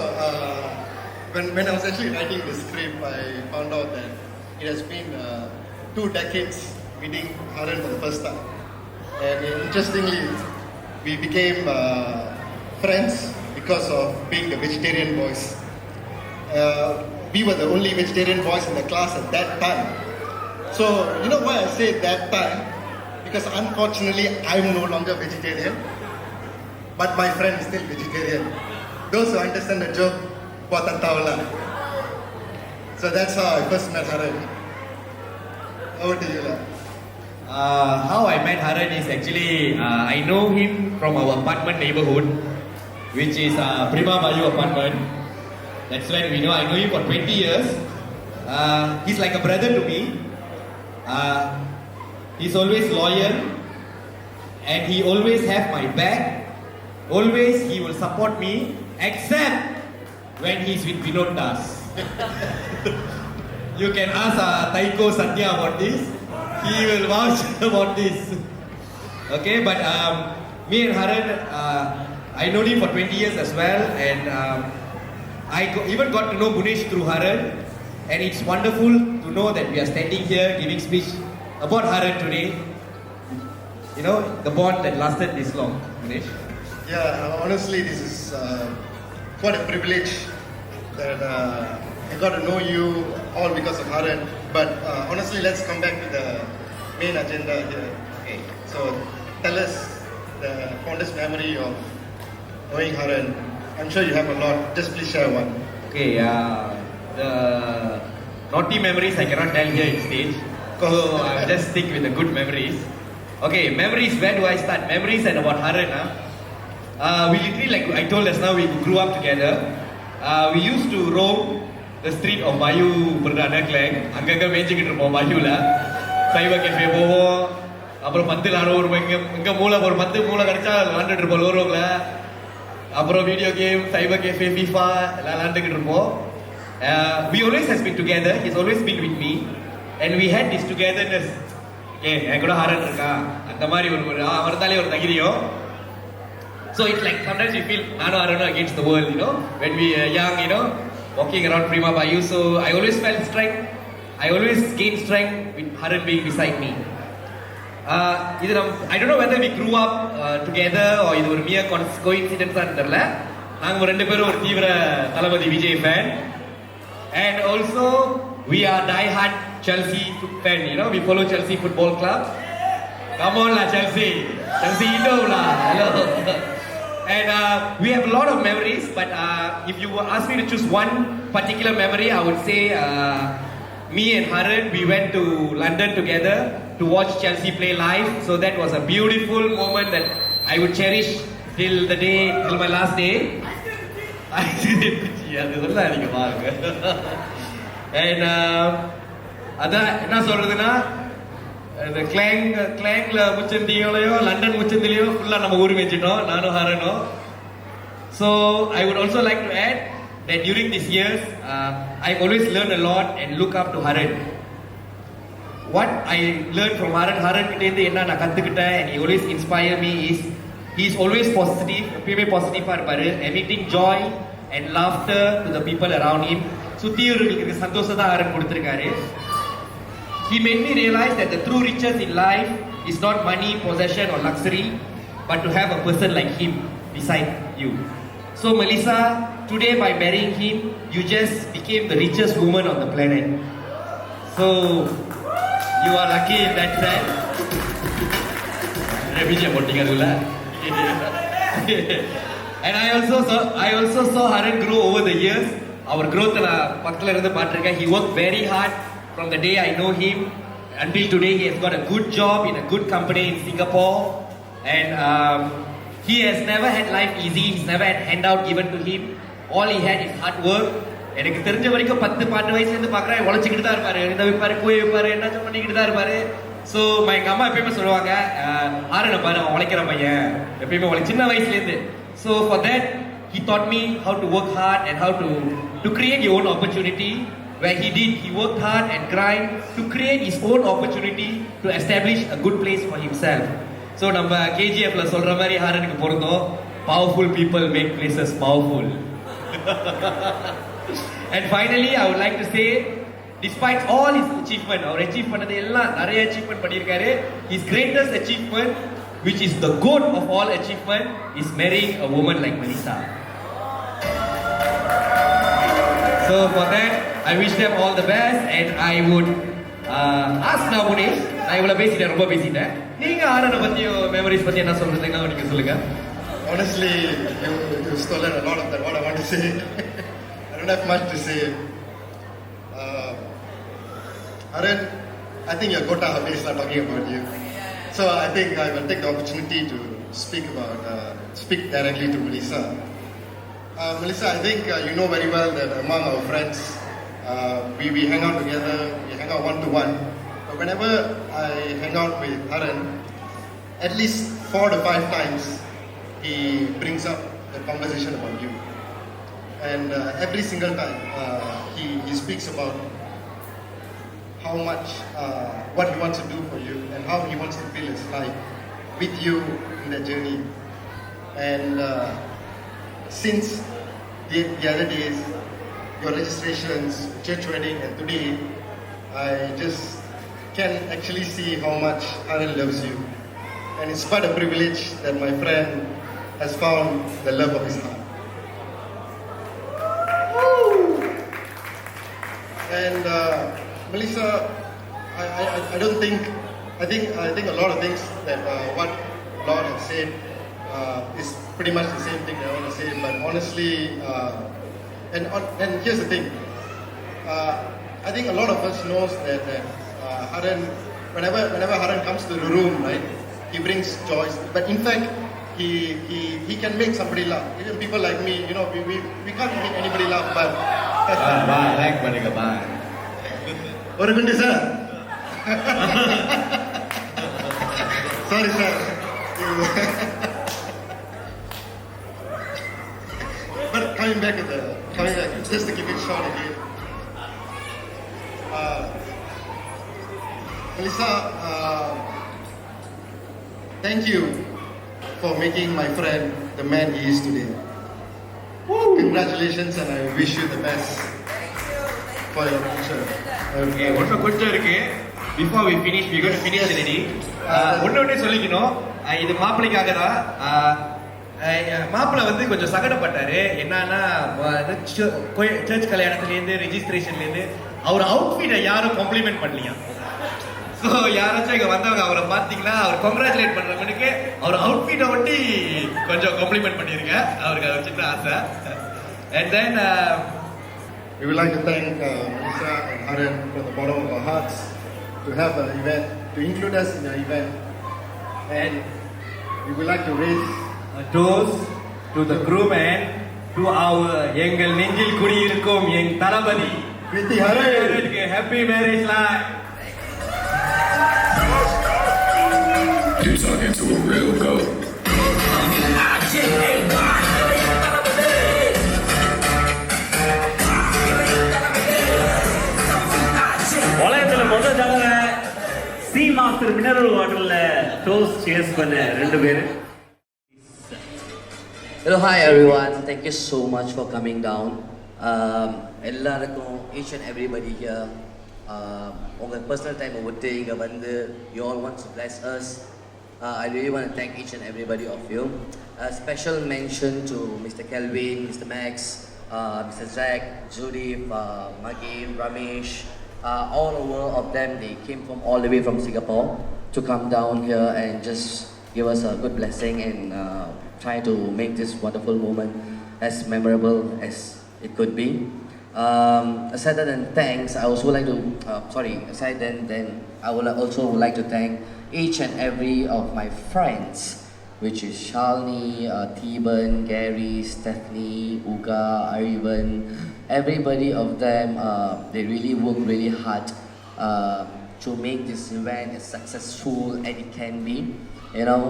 when I was actually writing the script, I found out that it has been 2 decades meeting Haran for the first time. And interestingly, we became friends because of being the vegetarian boys. We were the only vegetarian boys in the class at that time. So, you know why I say that time? Because unfortunately, I'm no longer vegetarian, but my friend is still vegetarian. Those who understand the joke, buatan tawla. So that's how I first met Haran. Over to you, lah. How I met Haran is actually, I know him from our apartment neighborhood, which is Prima Bayu apartment. That's when I know him for 20 years. He's like a brother to me. He's always loyal and he always have my back always he will support me, except when he's with Vinod Das. You can ask Taiko Satya about this. He will vouch about this. Okay, but me and Haran, I know him for 20 years as well, and even got to know Bunesh through Haran, and it's wonderful to know that we are standing here giving speech about Haran today. You know, the bond that lasted this long, Bunesh. Yeah, honestly, this is quite a privilege that I got to know you all because of Haran. But honestly, let's come back to the main agenda here. Okay. So tell us the fondest memory of knowing Haran. I'm sure you have a lot. Just please share one. Okay, the naughty memories I cannot tell here in stage. So I'll just stick with the good memories. Okay, memories, where do I start? Memories and about Haran. We literally, like I told us now, we grew up together. We used to roam the street of Bayu Perdana Klang. அங்கங்க மேய்ச்சிக்கிட்டு இருப்போம் பாயூல. சைவ cafe போவோம். அப்புறம் பந்து விளாடுவோம். இங்க மூளை ஒரு பந்து மூளை கிடைச்சா விளாண்டுட்டு இருப்போம் லோரோக்ல. அப்புறம் வீடியோ கேம், சைவ கேஃபே, FIFA எல்லாம் விளாண்டுக்கிட்டு இருப்போம். We always has been together. He's always been with me, and we had this togetherness. என் கூட ஹாரன் இருக்கா அந்த மாதிரி ஒரு அவர்தாலே ஒரு தைரியம். So it's like sometimes you feel nano arano against the world, you know, when we are young, you know, walking around Prima Bayu. So I always felt strength. I always gained strength with Haran being beside me. I don't know whether we grew up together or இது ஒரு mere coincidence ஆ தெரியல. நாங்க ரெண்டு பேரும் ஒரு தீவிர தளபதி Vijay fan, and also we are die-hard Chelsea fan, you know, we follow Chelsea Football Club. Come on lah Chelsea Indo lah, hello. And we have a lot of memories, but if you ask me to choose one particular memory, I would say me and Haran, we went to London together to watch Chelsea play live. So that was a beautiful moment that I would cherish till my last day. And அதான் என்ன சொல்றதுன்னா, இந்த கிளாங்ல முச்சந்திலையோ London முச்சந்திலையோ ஃபுல்லா நம்ம ஊர் மேய்ச்சிட்டோம் நானும் ஹாரனும். So I would also like to add that during these years I've always learned a lot and look up to Haran. What I learned from Haran கிட்ட இருந்து என்ன நான் கத்துக்கிட்டேன் and he always inspire me is he is always positive, எப்பவுமே பாசிட்டிவா இருப்பாரு, emitting joy and laughter to the people around him. சுத்தியவர்களுக்கு சந்தோஷத்தை Haran கொடுத்திருக்காரு. He made me realize that the true riches in life is not money, possession or luxury, but to have a person like him beside you. So Melissa, today by marrying him, you just became the richest woman on the planet. So you are lucky in that sense. And I also saw Haran grow over the years. Our growth பக்கத்துல இருந்து பாத்துருக்கேன். He worked very hard from the day I know him until today. He has got a good job in a good company in Singapore, and he has never had life easy. He's never had handout given to him. All he had is hard work. எனக்கு தெரிஞ்ச வரைக்கும் 10-12 வயசுல இருந்து பாக்குறேன் உழைச்சிக்கிட்டு தான் இருப்பாரு, இந்த வைப்பாரு போய் வைப்பாரு என்னாச்சும் பண்ணிக்கிட்டு தான் இருப்பாரு. ஸோ எங்க அம்மா எப்பயுமே சொல்லுவாங்க, ஆரனை பாரு அவன் உழைக்கிற பையன், எப்பயுமே சின்ன வயசுல இருந்து. So for that he taught me how to work hard and how to create your own opportunity. Where he worked hard and grind to create his own opportunity to establish a good place for himself. So நம்ம KGFல சொல்ற மாதிரி ஹாரனுக்கு பொருந்தோம், powerful people make places powerful. And finally I would like to say, despite all his achievement, our achieve பண்ணது எல்லாம் நிறைய achievement பண்ணியிருக்காரு, his greatest achievement, which is the goal of all achievement, is marrying a woman like Melissa. So for that I wish them all the best, and I would ask now Bunesh, நான் இவ்வளவு பேசிட்டேன், ரொம்ப பேசிட்டேன், நீங்க ஆரனை பத்தி memories பத்தி என்ன சொல்றீங்க நீங்க சொல்லுங்க. Honestly, you stolen a lot of that. What I want to say, I don't have much to say. Haran, I think your Gota Habib is not talking about you, so I think I will take the opportunity to speak directly to Melissa. Melissa, I think you know very well that among our friends, we hang out together, we hang out one-to-one. But whenever I hang out with Haran, at least 4 to 5 times, he brings up the conversation about you. And every single time he speaks about how much, what he wants to do for you and how he wants to feel his life with you in that journey. And since the other days, your registrations, church wedding, and today, I just can actually see how much Haran loves you. And it's quite a privilege that my friend has found the love of his heart. And Melissa, I don't think, I think a lot of things that what Lord has said is pretty much the same thing that I want to say. But honestly, and here's the thing, I think a lot of us knows that Haran, whenever Haran comes to the room, right, he brings joy. But in fact, he can make somebody laugh. Even people like me, you know, we can't make anybody laugh, but like பண்ணுங்க பா ஒரு குண்டு sir sorry sir. But coming back, just to keep it short again, Melissa, thank you for making my friend the man he is today. Congratulations, and I wish you the best for your future. Okay, ஒன்று கொஞ்சம் இருக்கு. Before we finish, we're going to finish already. ஒன்னே சொல்லிக்கணும், இது மாப்பிள்ளைக்காக தான். மாப்பிள்ளை வந்து கொஞ்சம் சங்கடப்பட்டாரு. என்னன்னா சர்ச் கல்யாணத்துலேருந்து ரெஜிஸ்ட்ரேஷன்லேருந்து அவர் அவுட்ஃபிட்டை யாரும் காம்ப்ளிமெண்ட் பண்ணலையா. ஸோ யாராச்சும் இங்கே வந்தவங்க அவரை பார்த்தீங்கன்னா அவர் கங்க்ராச்சுலேட் பண்ணுறவனுக்கு அவர் அவுட்ஃபிட்டை ஒட்டி கொஞ்சம் காம்ப்ளிமெண்ட் பண்ணியிருங்க. அவருக்கு அது சின்ன ஆசை. And then we would like to thank Melissa and Haran from the bottom of our hearts to have an event, to include us in our event. And we would like to raise a toast to the groomsmen, to our எங்கள் நெஞ்சில் குடியிருக்கும் என் தளபதி Kriti Haran. Happy marriage life. You're talking to a real goat. உலகத்துல முதல் தடவை சி master mineral வாட்டர்ல டோஸ்ட் சேஸ் பண்ண ரெண்டு பேரு. Hello, hi everyone. Thank you so much for coming down. எல்லாருக்கும் each and everybody here, உங்க personal time விட்டு இங்க வந்து you all want to bless us. I really want to thank each and everybody of you. A special mention to Mr. Kelvin, Mr. Max, Mr. Zach, Judith, Magim, Ramesh, all over of them. They came from all the way from Singapore to come down here and just give us a good blessing and try to make this wonderful moment as memorable as it could be. Aside than thanks, I also like to aside then I would also like to thank each and every of my friends, which is Shalini, Theban, Gary, Stephanie, Uga, Ivan. Everybody of them, they really work really hard to make this event as successful as it can be. You know,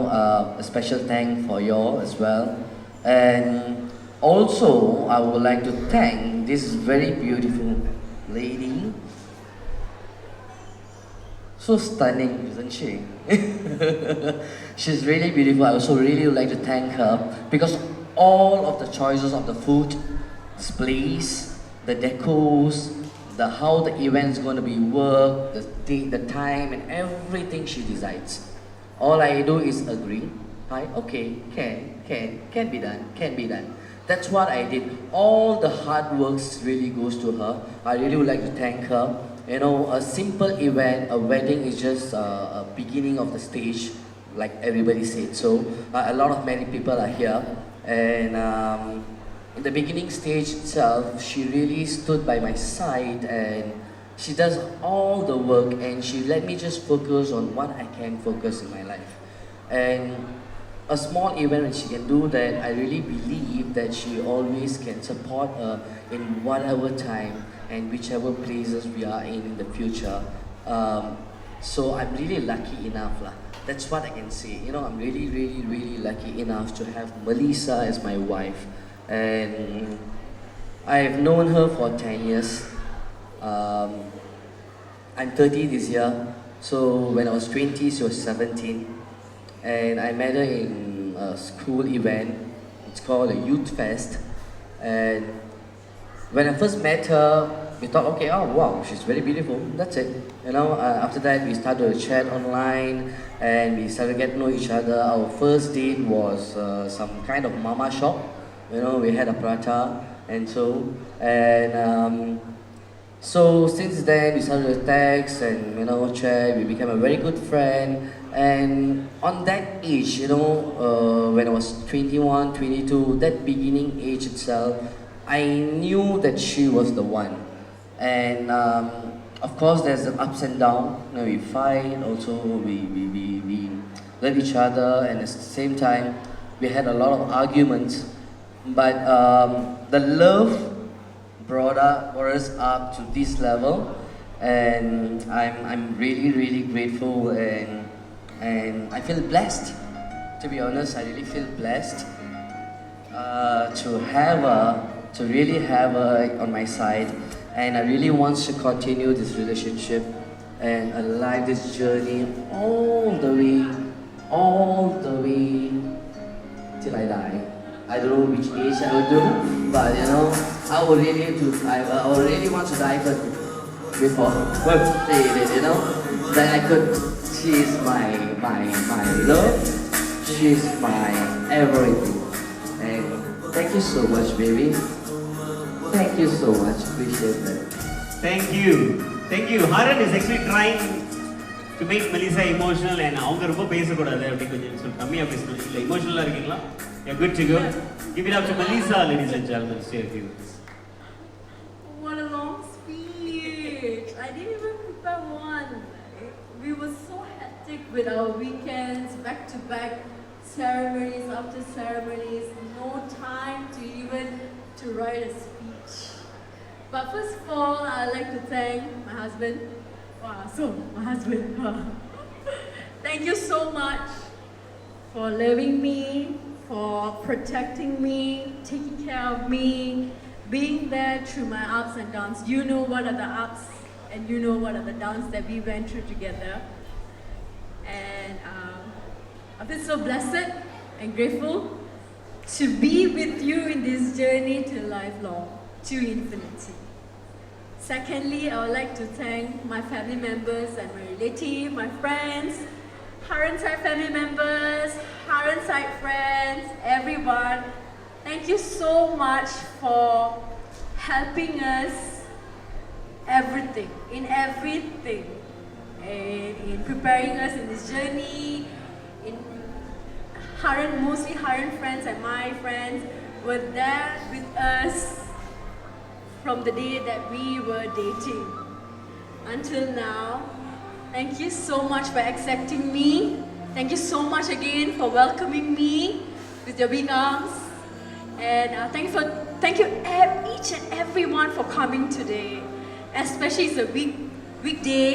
a special thank for you all as well. And also, I would like to thank this very beautiful lady. So stunning, isn't she? She's really beautiful. I also really would like to thank her because all of the choices of the food, displays, the decors, how the event is going to be worked, the date, the time, and everything she decides. All I do is agree. Okay, can be done. That's what I did. All the hard works really goes to her. I really would like to thank her. You know, a simple event, a wedding is just a beginning of the stage, like everybody said. So a lot of many people are here, and in the beginning stage itself, she really stood by my side and she does all the work and she let me just focus on what I can focus in my life. And a small event when she can do that, I really believe that she always can support her in whatever time and whichever places we are in the future. So I'm really lucky enough That's what I can say. You know, I'm really, really, really lucky enough to have Melissa as my wife. And I've known her for 10 years. I'm 30 this year. So when I was 20, she was 17. And I met her in a school event. It's called a Youth Fest. And when I first met her, we thought, okay, oh wow, she's very beautiful. That's it. You know, after that we started to chat online and we started to get to know each other. Our first date was some kind of mama shop. You know, we had a prata and so. And so since then we started to text and, you know, chat. We became a very good friend. And on that age, you know, when I was 21, 22, that beginning age itself, I knew that she was the one. And of course, there's the ups and downs. You know, we fight, also we love each other, and at the same time, we had a lot of arguments. But the love brought us up to this level, and I'm really, really grateful, and I feel blessed. To be honest, I really feel blessed to really have her on my side. And I really want to continue this relationship and alive this journey all the way till I die. I don't know which age I will do, but you know, I would really want to die before birthday, you know, that I could. She is my love. She's my everything. And thank you so much, baby. Thank you so much. Appreciate that. Thank you. Thank you. Haran is actually trying to make Melissa emotional and அவங்க ரொம்ப பேசக்கூடாது அப்படி கொஞ்சம் சொல்லி கம்மியா பேசணும். இல்ல emotional-ஆ இருக்கீங்களா? You're good to go. Give it up to Melissa, ladies and gentlemen. Stay with you. What a long speech. I didn't even prepare one. We were so hectic with our weekends, back to back ceremonies after ceremonies, no time to even to write a speech. But first of all, I'd like to thank my husband. My husband. Thank you so much for loving me, for protecting me, taking care of me, being there through my ups and downs. You know what are the ups and you know what are the downs that we went through together. And I feel so blessed and grateful to be with you in this journey to lifelong, to infinity. Secondly, I would like to thank my family members and my relative, my friends, Haran side family members, Haran side friends, everyone. Thank you so much for helping us in everything, and in preparing us in this journey, in mostly Haran friends and my friends were there with us from the day that we were dating until now. Thank you so much for accepting me. Thank you so much again for welcoming me with your big arms. And thank you each and everyone for coming today. Especially it's a weekday,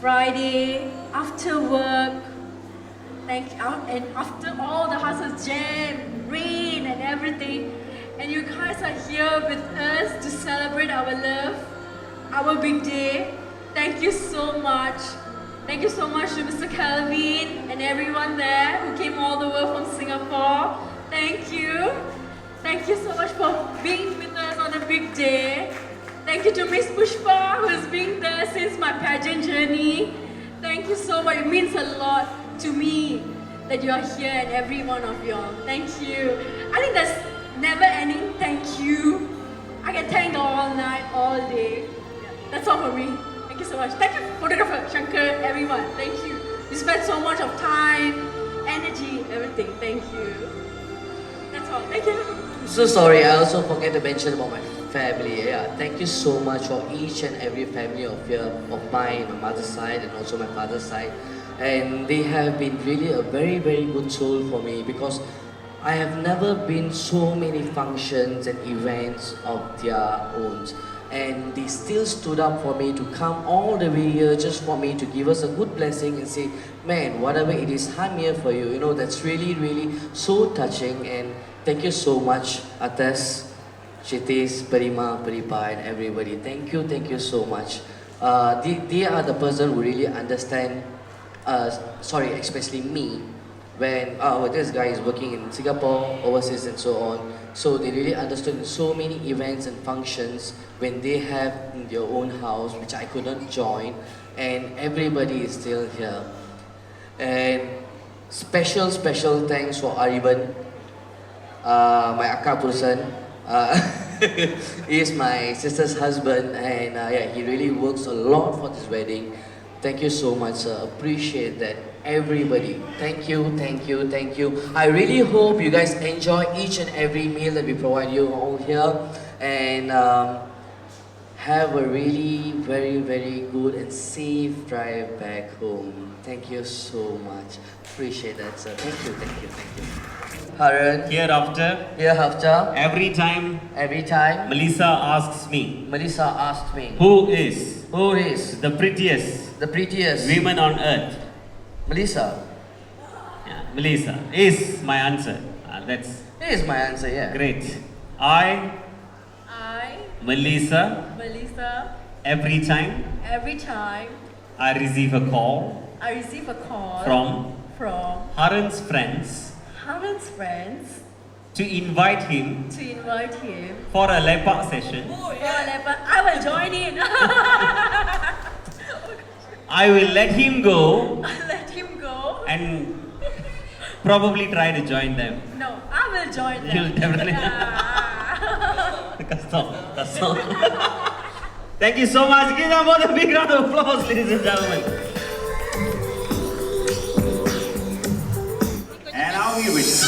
Friday, after work. And after all the hustles, jam, rain and everything, and you guys are here with us to celebrate our love, our big day. Thank you so much. Thank you so much to Mr. Calvin and everyone there who came all the way from Singapore. Thank you. Thank you so much for being with us on a big day. Thank you to Miss Pushpa who has been there since my pageant journey. Thank you so much. It means a lot to me that you are here and every one of y'all. Thank you. I think that's never ending thank you. I can thank all night, all day. Yeah, that's all for me. Thank you so much. Thank you, photographer, Shankar, everyone. Thank you. You spent so much of time, energy, everything. Thank you. That's all. Thank you. So sorry, I also forget to mention about my family. Yeah, thank you so much for each and every family of mine, my mother's side and also my father's side. And they have been really a very, very good soul for me because I have never been so many functions and events of their own. And they still stood up for me to come all the way here just for me to give us a good blessing and say, man, whatever it is, I'm here for you. You know, that's really, really so touching. And thank you so much, Atas, Kshitij, Parima, Paripa, and everybody. Thank you so much. They are the person who really understand, especially me, when this guy is working in Singapore, overseas and so on. So they really understood in so many events and functions when they have in their own house, which I couldn't join, and everybody is still here. And special thanks for Ariban, my Akka person. He is my sister's husband, and yeah, he really works a lot for this wedding. Thank you so much, sir. Appreciate that. Everybody, thank you. I really hope you guys enjoy each and every meal that we provide you all here, and have a really very good and safe drive back home. Thank you so much. Appreciate that, sir. Thank you. Haran. Hereafter, every time Melissa asks me, who is the prettiest woman on earth? Melissa. Yeah, Melissa is my answer. Is my answer, yeah. Great. I, Melissa, every time I receive a call from Haran's friends to invite him for a lepak session. I will join in. I will let him go Let him go. and probably try to join them. No, I will join them. You'll definitely. Custom. Thank you so much. Give them a big round of applause, ladies and gentlemen. And now we wish.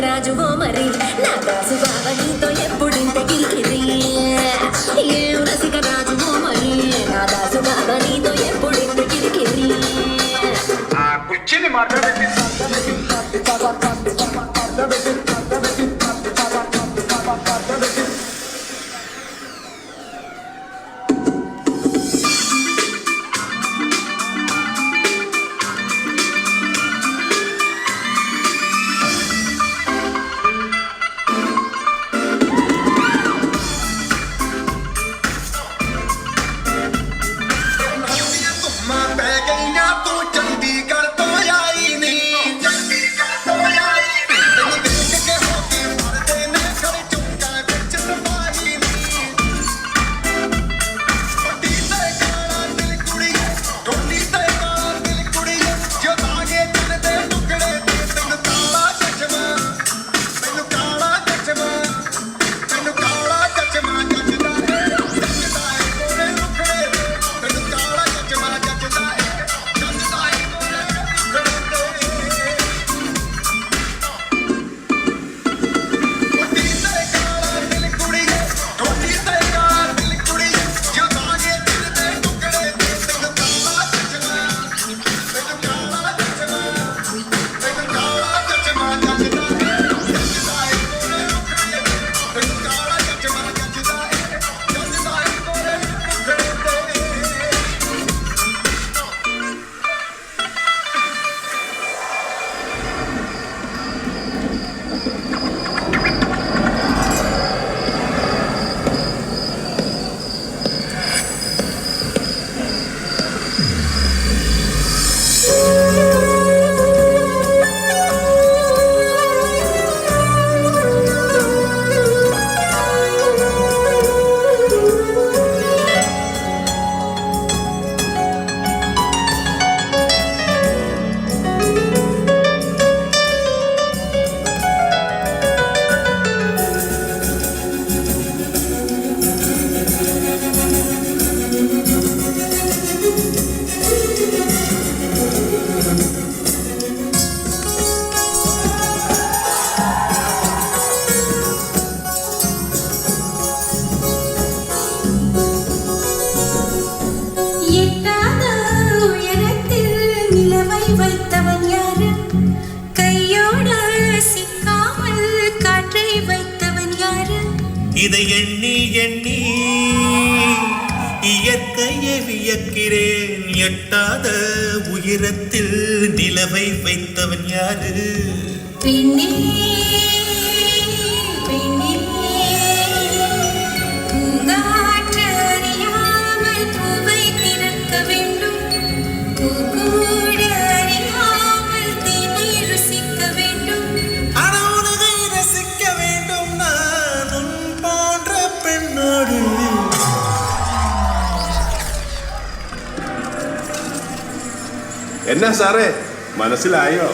రాజువో మరి నా దాసు బావ నీతో ఎప్పుడింత కిరికిరి ఏం రసిక రాజువో మరి నా దాసు బావ నీతో ఎప్పుడింత కిరికిరి ఆ కుర్చీని మాట్లాడండి இதை எண்ணி எண்ணி இயற்கையை வியக்கிறேன். எட்டாத உயரத்தில் நிலவை வைத்தவன் யாரு? பெண்ணே பெண்ணே பூங்காற்று அறியாமல் பூவை திறக்க வேண்டும். பூக்கூட அறியாமல் தீனை ருசிக்க வேண்டும். உலகை ரசிக்க வேண்டும் நான் உன் போன்ற பெண்ணோடு. എന്നാ സാറേ മനസ്സിലായോ?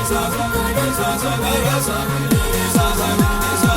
sa sa sa sa sa sa sa